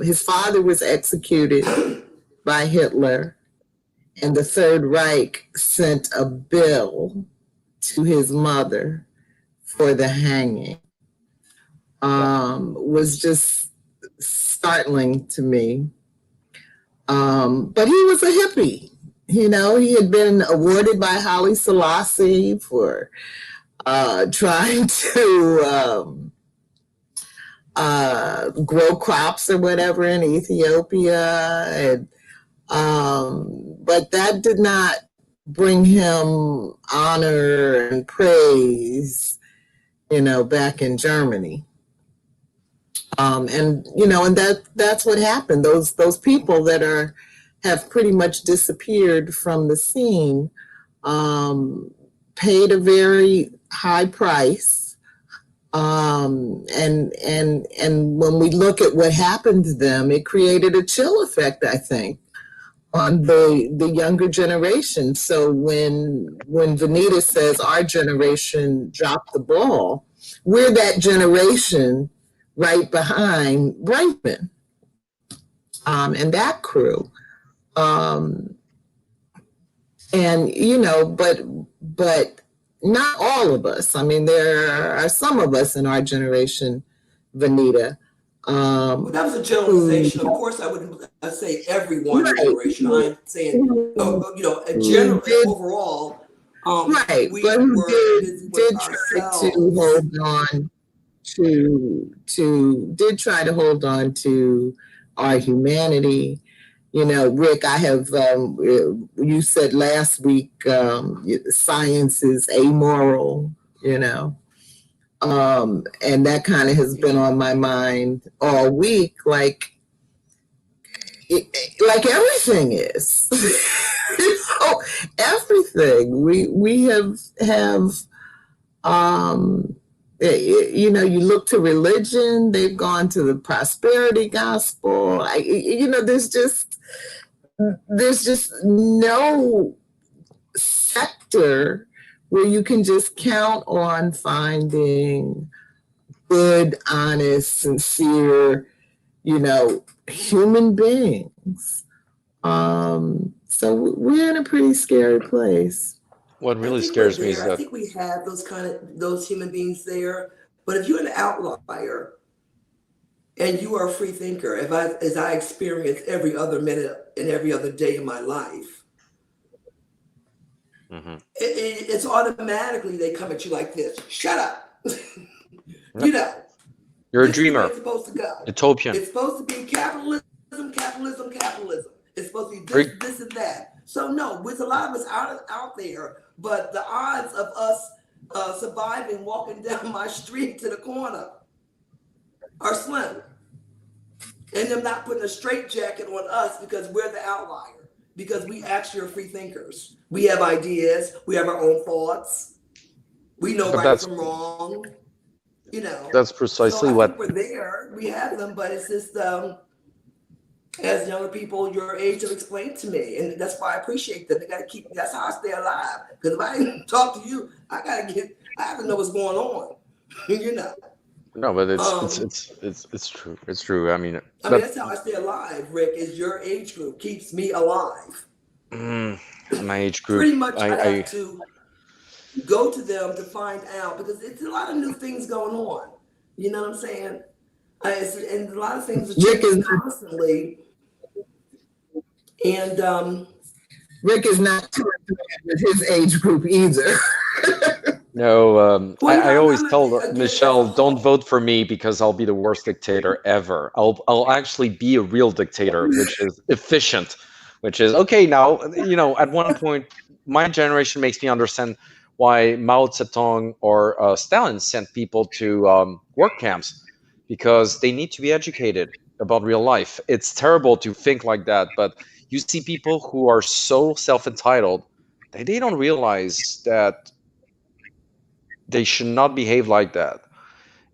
His father was executed by Hitler, and the Third Reich sent a bill to his mother for the hanging. Was just startling to me. But he was a hippie. He had been awarded by Haile Selassie for trying to grow crops or whatever in Ethiopia. But that did not bring him honor and praise, back in Germany. And that's what happened. Those people that have pretty much disappeared from the scene, paid a very high price. And when we look at what happened to them, it created a chill effect, I think, on the younger generation. So when Venita says our generation dropped the ball, we're that generation right behind Brinkman, and that crew. But not all of us. I mean, there are some of us in our generation, Venita. Well, that was a generalization. Of course, I wouldn't say everyone in generation. I'm saying, generally, overall, right, we but who were busy with did try to hold on did try to hold on to our humanity. Rick, I have, you said last week, science is amoral, and that kind of has been on my mind all week, like everything is. Everything. We have you look to religion, they've gone to the prosperity gospel. There's just no sector where you can just count on finding good, honest, sincere, human beings. So we're in a pretty scary place. What really scares me is I that think we have those human beings there. But if you're an outlier and you are a free thinker, as I experience every other minute and every other day of my life, it's automatically they come at you like this. Shut up. you're a dreamer. It's supposed to go. Utopian. It's supposed to be capitalism. It's supposed to be this and that. So no, there's a lot of us out there, but the odds of us surviving walking down my street to the corner are slim. And them not putting a straitjacket on us because we're the outlier, because we actually are free thinkers. We have ideas. We have our own thoughts. We know right from wrong. you know. That's So precisely I think what. we're there. We have them, but it's just as younger people your age have explained to me, and that's why I appreciate them. They got to keep. That's how I stay alive. Because if I talk to you, I have to know what's going on. You know. No, but Um, it's true. It's true. I mean, I mean, but that's how I stay alive. Rick, is your age group keeps me alive. mm, my age group, Pretty much, I I have to go to them to find out because it's a lot of new things going on. You know what I'm saying? And a lot of things are Rick is changing constantly. And Rick is not too with his age group either. no. well, you know, I always I'm tell again, that's a Michelle, don't whole. vote for me because I'll be the worst dictator ever. I'll actually be a real dictator, which is efficient, which is okay. Now, at one point, my generation makes me understand why Mao Zedong or Stalin sent people to work camps because they need to be educated about real life. It's terrible to think like that, but you see people who are so self-entitled that they don't realize that they should not behave like that.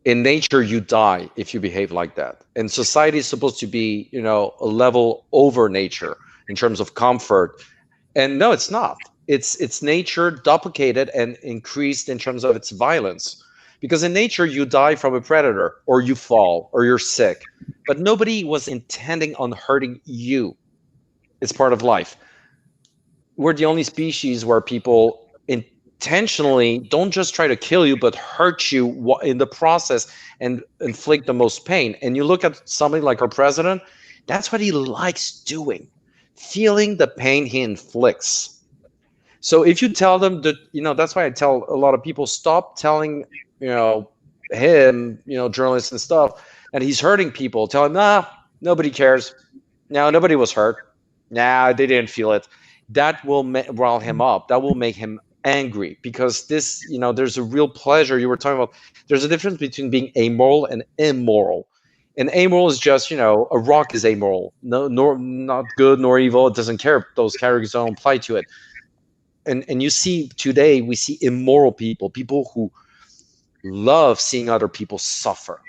In nature, you die if you behave like that. And society is supposed to be, a level over nature in terms of comfort. And no, it's not. It's nature duplicated and increased in terms of its violence. Because in nature, you die from a predator, or you fall, or you're sick. But nobody was intending on hurting you. It's part of life. We're the only species where people intentionally don't just try to kill you, but hurt you in the process and inflict the most pain. And you look at somebody like our president, that's what he likes doing, feeling the pain he inflicts. So if you tell them that, that's why I tell a lot of people, stop telling, him, journalists and stuff, that he's hurting people. Tell him, nah, nobody cares. No, nobody was hurt. Nah, they didn't feel it. That will rile him up. That will make him angry because this, there's a real pleasure. You were talking about, there's a difference between being amoral and immoral. And amoral is just, a rock is amoral. No, nor not good nor evil. It doesn't care. Those categories don't apply to it. And you see today, we see immoral people who love seeing other people suffer.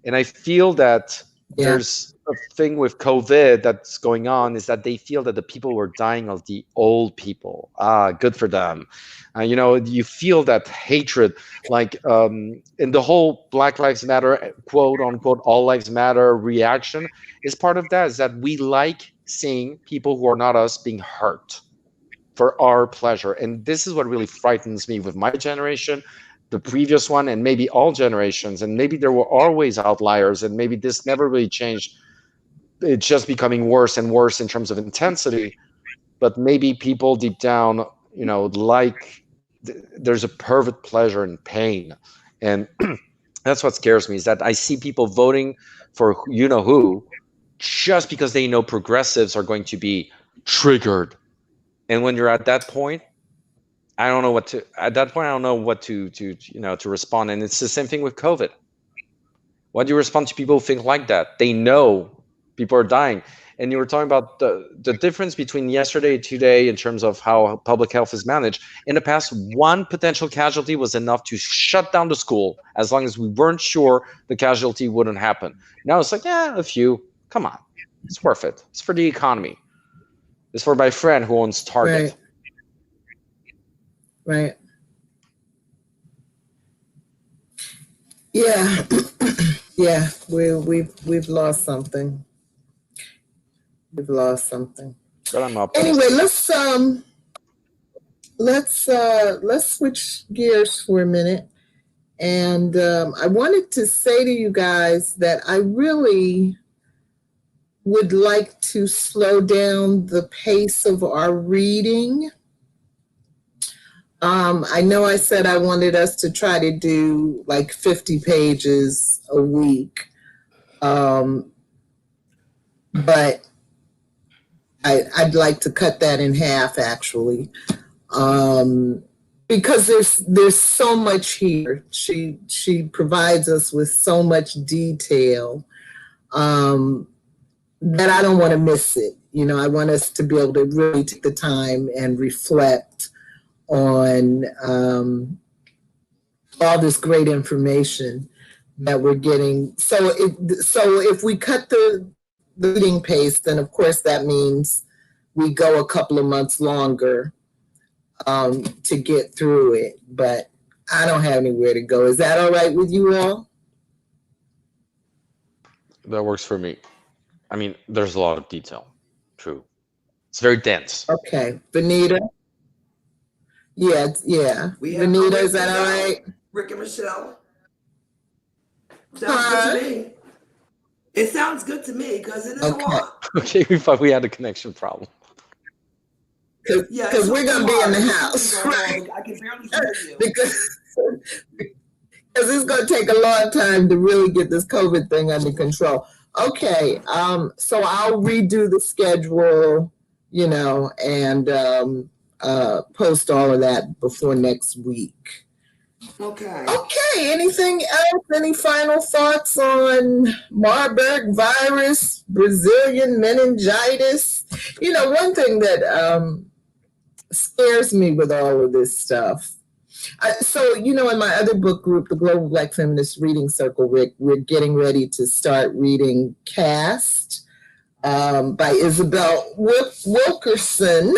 And I feel that Yeah, there's a thing with COVID that's going on is that they feel that the people who are dying are the old people. Ah, good for them. You feel that hatred, like in the whole Black Lives Matter, quote unquote, all lives matter reaction is part of that, is that we like seeing people who are not us being hurt for our pleasure. And this is what really frightens me with my generation, the previous one, and maybe all generations. And maybe there were always outliers, and maybe this never really changed. It's just becoming worse and worse in terms of intensity. But maybe people deep down, like there's a perfect pleasure in pain. And that's what scares me, is that I see people voting for who just because they know progressives are going to be triggered. And when you're at that point, I don't know what to, at that point, I don't know what to respond. And it's the same thing with COVID. What do you respond to people who think like that? They know people are dying. And you were talking about the difference between yesterday and today in terms of how public health is managed. In the past, one potential casualty was enough to shut down the school as long as we weren't sure the casualty wouldn't happen. Now it's like, yeah, a few. Come on. It's worth it. It's for the economy. It's for my friend who owns Target. right. Yeah, yeah. We've lost something. We've lost something. But I'm Anyway, optimistic. let's switch gears for a minute. And I wanted to say to you guys that I really would like to slow down the pace of our reading. I know I said I wanted us to try to do like 50 pages a week. But I'd like to cut that in half, actually. Because there's so much here. She provides us with so much detail that I don't want to miss it. I want us to be able to really take the time and reflect on all this great information that we're getting. So if we cut the reading pace, then of course that means we go a couple of months longer to get through it. But I don't have anywhere to go. Is that all right with you all? That works for me. I mean, there's a lot of detail. True. It's very dense. Okay, Venita. Yeah. We have Venita, is that all right? Rick and Michelle. Sounds good to me. It sounds good to me because it is a lot. Okay, we thought we had a connection problem. Because we're going to be in the house. Right? I can barely hear you. Because it's going to take a long time to really get this COVID thing under control. Okay, so I'll redo the schedule, and post all of that before next week. Okay. Anything else? Any final thoughts on Marburg virus, Brazilian meningitis? One thing that scares me with all of this stuff. In my other book group, the Global Black Feminist Reading Circle, Rick, we're getting ready to start reading Caste by Isabel Wilkerson.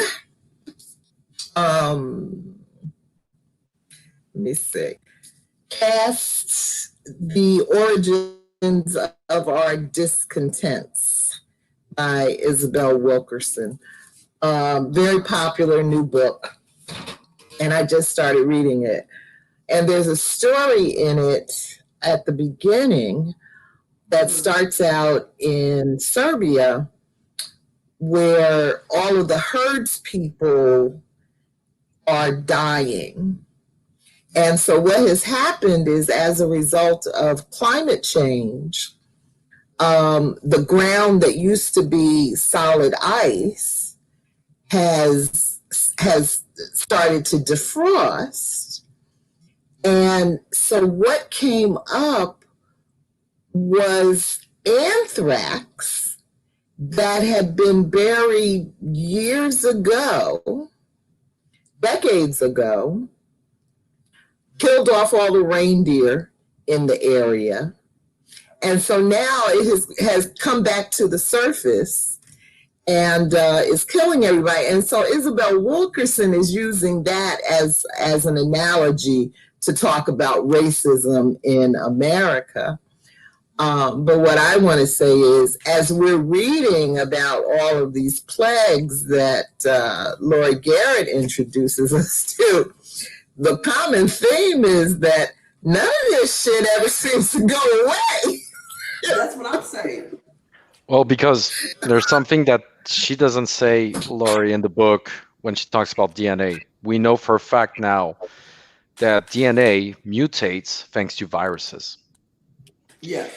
Let me see. Caste, the Origins of Our Discontents by Isabel Wilkerson. Very popular new book. And I just started reading it. And there's a story in it at the beginning that starts out in Serbia, where all of the herds people are dying. And so what has happened is, as a result of climate change, the ground that used to be solid ice has started to defrost. And so what came up was anthrax that had been buried years ago, decades ago, killed off all the reindeer in the area. And so now it has come back to the surface and is killing everybody. And so Isabel Wilkerson is using that as an analogy to talk about racism in America. But what I want to say is, as we're reading about all of these plagues that Laurie Garrett introduces us to, the common theme is that none of this shit ever seems to go away. That's what I'm saying. Well, because there's something that she doesn't say, Laurie, in the book when she talks about DNA. We know for a fact now that DNA mutates thanks to viruses. Yeah.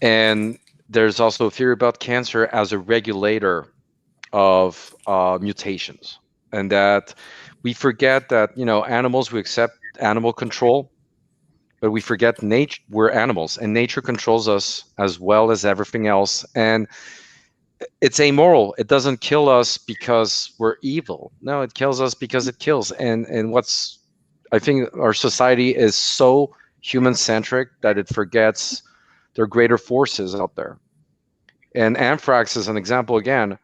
And there's also a theory about cancer as a regulator of mutations, and that we forget that, animals, we accept animal control, but we forget nature. We're animals, and nature controls us as well as everything else. And it's amoral. It doesn't kill us because we're evil. No, it kills us because it kills. And I think our society is so human-centric that it forgets there are greater forces out there. And anthrax is an example again.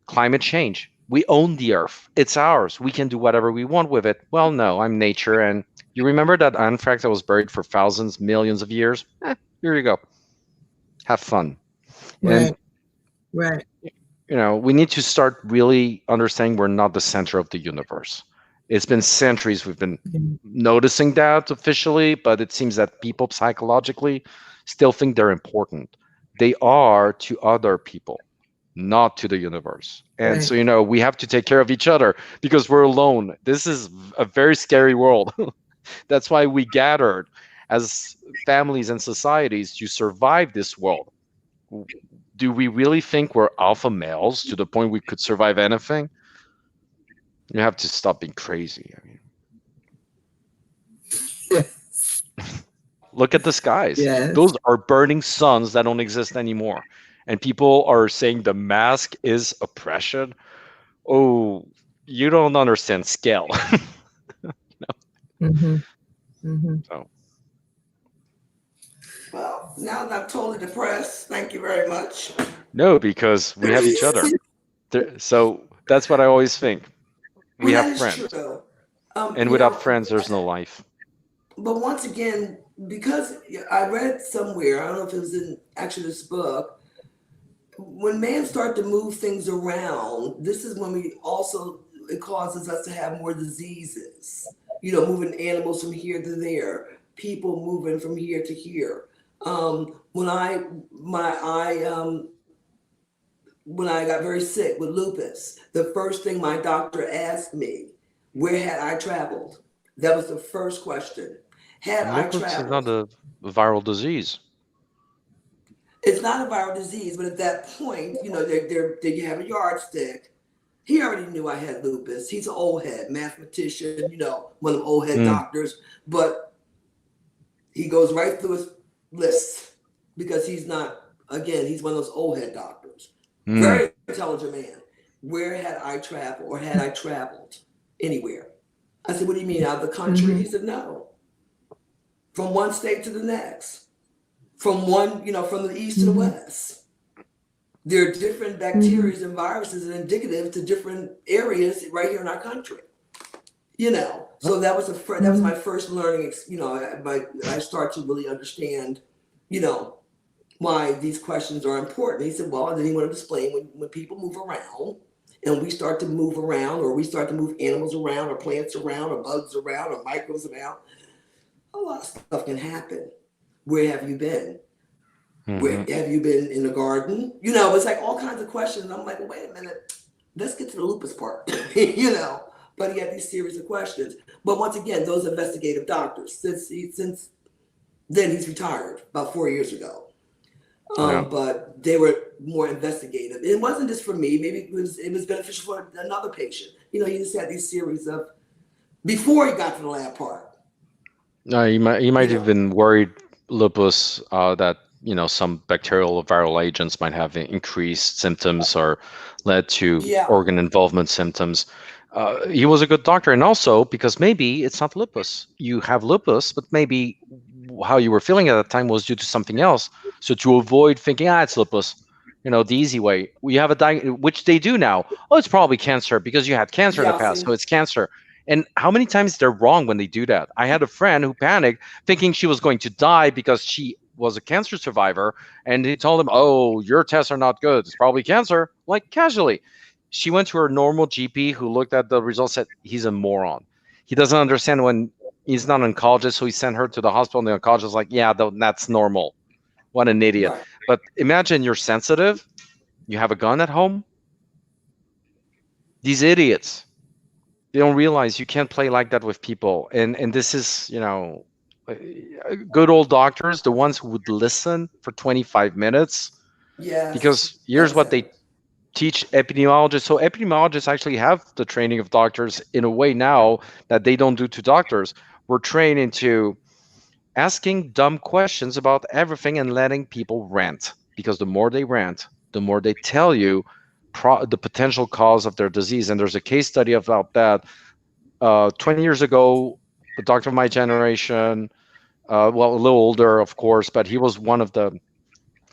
Climate change. We own the earth. It's ours. We can do whatever we want with it. Well, no, I'm nature. And you remember that anthrax that was buried for thousands, millions of years? Here you go. Have fun. Right. Right. We need to start really understanding we're not the center of the universe. It's been centuries we've been noticing that officially, but it seems that people psychologically still think they're important. They are to other people, not to the universe. And Right. so, we have to take care of each other because we're alone. This is a very scary world. That's why we gathered as families and societies to survive this world. Do we really think we're alpha males to the point we could survive anything? You have to stop being crazy. Yes. Look at the skies. Yes. Those are burning suns that don't exist anymore. And people are saying the mask is oppression. Oh, you don't understand scale. Mm-hmm. So Well, now that I'm totally depressed, thank you very much. no, because we have each other. So that's what I always think. We Well, have that is friends, true. and You without know, friends, there's no life. but once again, because I read somewhere, I don't know if it was in actually this book, when man start to move things around, this is when we also, it causes us to have more diseases. You know, moving animals from here to there, people moving from here to here. When when I got very sick with lupus, the first thing my doctor asked me, where had I traveled? That was the first question. Had I Lupus is not traveled? a viral disease. It's not a viral disease, but at that point, you know, you have a yardstick. He already knew I had lupus. He's an old head mathematician, you know, one of the old head Mm. doctors, but he goes right through his list because he's not, again, he's one of those old head doctors. Mm. Very intelligent man. Where had I traveled or had I traveled anywhere? I said, what do you mean, out of the country? He said, no. From one state to the next. From one, you know, from the east to the west. There are different bacteria and viruses and indicative to different areas right here in our country. You know, so that was that was my first learning. You know, I start to really understand, you know, why these questions are important. He said, well, and then he wanted to explain when people move around and we start to move around, or we start to move animals around, or plants around, or bugs around, or microbes around, a lot of stuff can happen. Where have you been? Where have you been in the garden? You know, it's like all kinds of questions. I'm like, well, wait a minute, let's get to the lupus part, you know. But he had these series of questions. But once again, those investigative doctors, since then he's retired about 4 years ago. Yeah. But they were more investigative. It wasn't just for me. Maybe it was beneficial for another patient. You know, he just had these series of before he got to the lab part. No, you might You have know, been worried lupus that some bacterial or viral agents might have increased symptoms or led to yeah, organ involvement symptoms. He was a good doctor, and also because maybe it's not lupus. You have lupus, but maybe how you were feeling at that time was due to something else. So to avoid thinking, it's lupus, the easy way. We have which they do now. Oh, it's probably cancer because you had cancer in the yeah. past, See, so it's cancer. And how many times they're wrong when they do that? I had a friend who panicked thinking she was going to die because she was a cancer survivor. And he told him, oh, your tests are not good. It's probably cancer, like casually. She went to her normal GP who looked at the results, said, he's a moron. He doesn't understand when he's not an oncologist. So he sent her to the hospital and the oncologist was like, yeah, that's normal. What an idiot. right. But imagine you're sensitive. You have a gun at home. These idiots, they don't realize you can't play like that with people. And this is, good old doctors, the ones who would listen for 25 minutes, Yes, because here's what they exactly. teach epidemiologists. So epidemiologists actually have the training of doctors in a way now that they don't do to doctors. We're trained into asking dumb questions about everything and letting people rant, because the more they rant, the more they tell you the potential cause of their disease. And there's a case study about that. 20 years ago, a doctor of my generation, well, a little older, of course, but he was one of the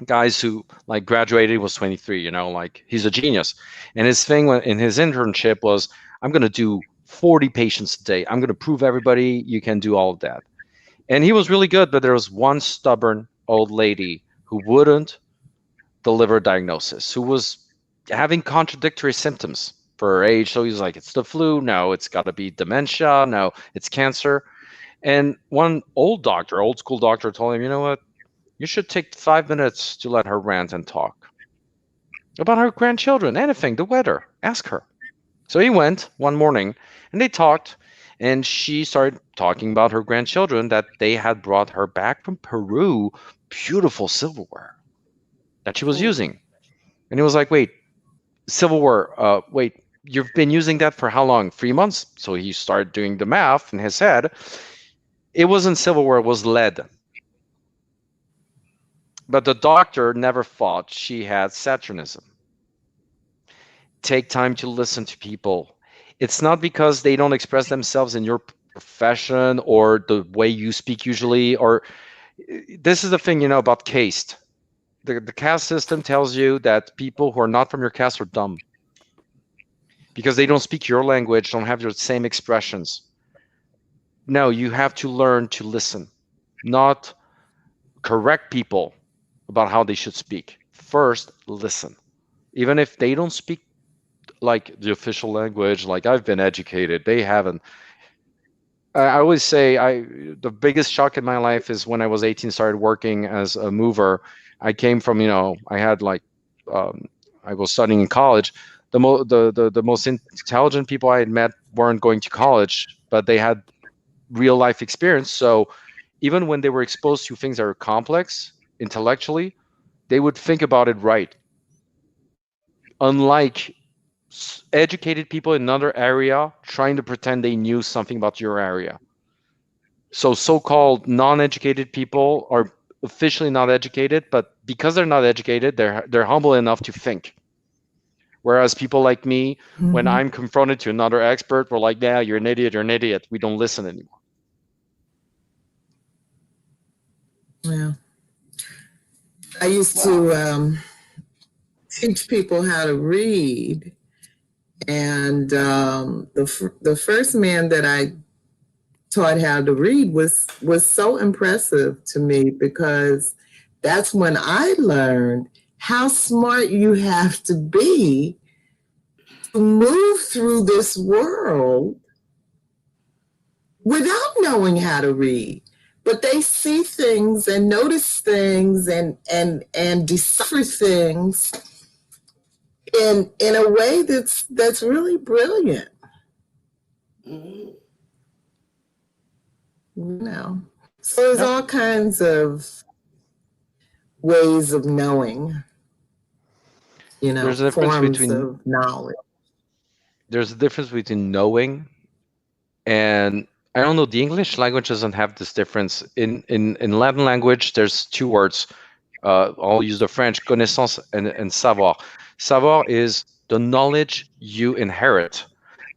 guys who like graduated, was 23, like he's a genius. And his thing in his internship was, I'm going to do 40 patients a day. I'm going to prove everybody you can do all of that. And he was really good, but there was one stubborn old lady who wouldn't deliver a diagnosis, who was having contradictory symptoms for her age. So he's like, it's the flu. No, it's got to be dementia. No, it's cancer. And one old school doctor told him, you know what? You should take 5 minutes to let her rant and talk about her grandchildren, anything, the weather. Ask her. So he went one morning and they talked, and she started talking about her grandchildren, that they had brought her back from Peru beautiful silverware that she was Oh, using. And he was like, wait, silverware, wait, you've been using that for how long? 3 months? So he started doing the math in his head. It wasn't silverware, it was lead. But the doctor never thought she had Saturnism. Take time to listen to people. It's not because they don't express themselves in your profession or the way you speak usually, or this is the thing, about caste. The caste system tells you that people who are not from your caste are dumb because they don't speak your language, don't have your same expressions. No, you have to learn to listen, not correct people about how they should speak. First, listen. Even if they don't speak like the official language, like I've been educated, they haven't. I always say the biggest shock in my life is when I was 18, started working as a mover. I came from, I had I was studying in college. The most intelligent people I had met weren't going to college, but they had real life experience. So even when they were exposed to things that are complex intellectually, they would think about it right. Unlike educated people in another area trying to pretend they knew something about your area. So-called non-educated people are officially not educated, but because they're not educated, they're humble enough to think. Whereas people like me, when I'm confronted to another expert, we're like, yeah, you're an idiot, you're an idiot. We don't listen anymore. Yeah. I used to teach people how to read. And the first man that I taught how to read was so impressive to me, because that's when I learned how smart you have to be to move through this world without knowing how to read. But they see things and notice things and decipher things in a way that's really brilliant. So there's all kinds of ways of knowing, there's a difference forms between of knowledge. There's a difference between knowing and, I don't know, the English language doesn't have this difference. In Latin language, there's two words. I'll use the French, connaissance and savoir. Savoir is the knowledge you inherit.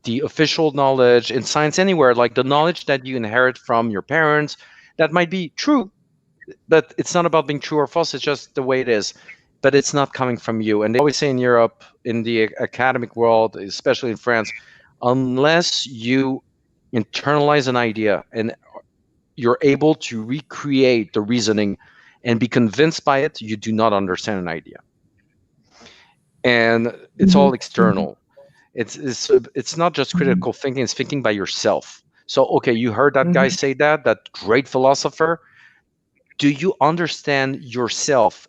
The official knowledge in science anywhere, like the knowledge that you inherit from your parents, that might be true, but it's not about being true or false. It's just the way it is, but it's not coming from you. And they always say in Europe, in the academic world, especially in France, unless you internalize an idea and you're able to recreate the reasoning and be convinced by it, you do not understand an idea. And it's all external. It's not just critical thinking, it's thinking by yourself. So, okay, you heard that guy say that great philosopher. Do you understand yourself,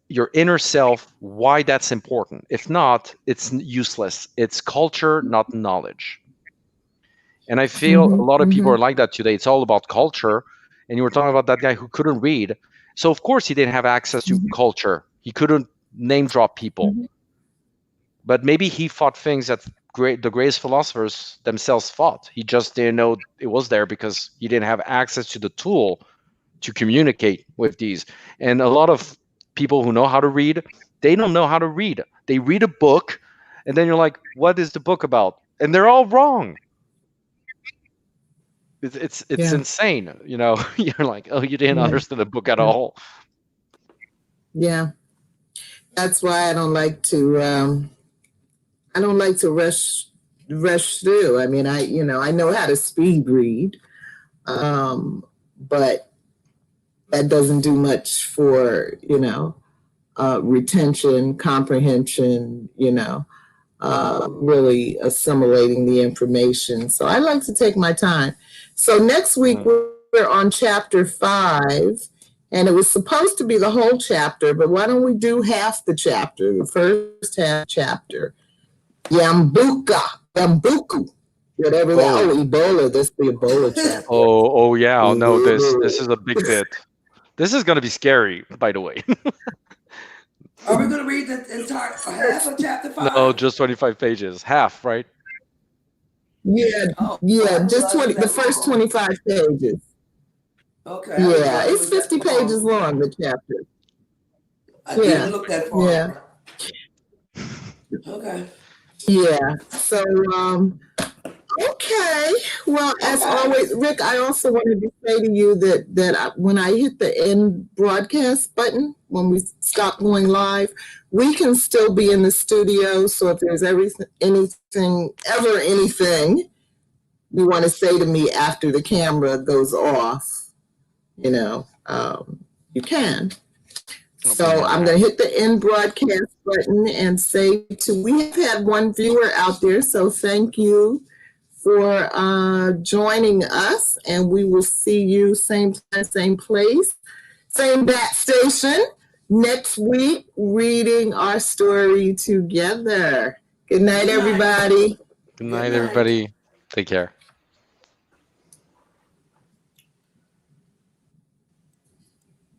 your inner self, why that's important? If not, it's useless. It's culture, not knowledge. And I feel a lot of people are like that today. It's all about culture. And you were talking about that guy who couldn't read. So of course he didn't have access to culture. He couldn't name drop people. But maybe he fought things that the greatest philosophers themselves fought. He just didn't know it was there because he didn't have access to the tool to communicate with these. And a lot of people who know how to read, they don't know how to read. They read a book, and then you're like, what is the book about? And they're all wrong. It's insane, You're like, oh, you didn't understand the book at all. Yeah, that's why I don't like to rush through. I mean, I know how to speed read, but that doesn't do much for retention, comprehension, really assimilating the information. So I like to take my time. So next week we're on chapter 5, and it was supposed to be the whole chapter, but why don't we do half the chapter, the first half chapter? Yambuku, whatever that. Oh, Ebola. This is the Ebola chapter. Oh yeah. No, this is a big bit. This is going to be scary, by the way. Are we going to read the entire half of chapter 5? No, just 25 pages. Half, right? Yeah, just the first 25 pages. Okay. Yeah, it's 50 pages long, the chapter. I didn't look that far. Yeah. Okay. Yeah. So Okay. Well, as always, Rick, I also wanted to say to you that when I hit the end broadcast button, when we stop going live, we can still be in the studio. So if there's anything you want to say to me after the camera goes off, you can. So I'm going to hit the end broadcast button and say we have had one viewer out there, so thank you for joining us, and we will see you same time, same place, same bat station next week, reading our story together. Good night, everybody. Good night, everybody. Take care.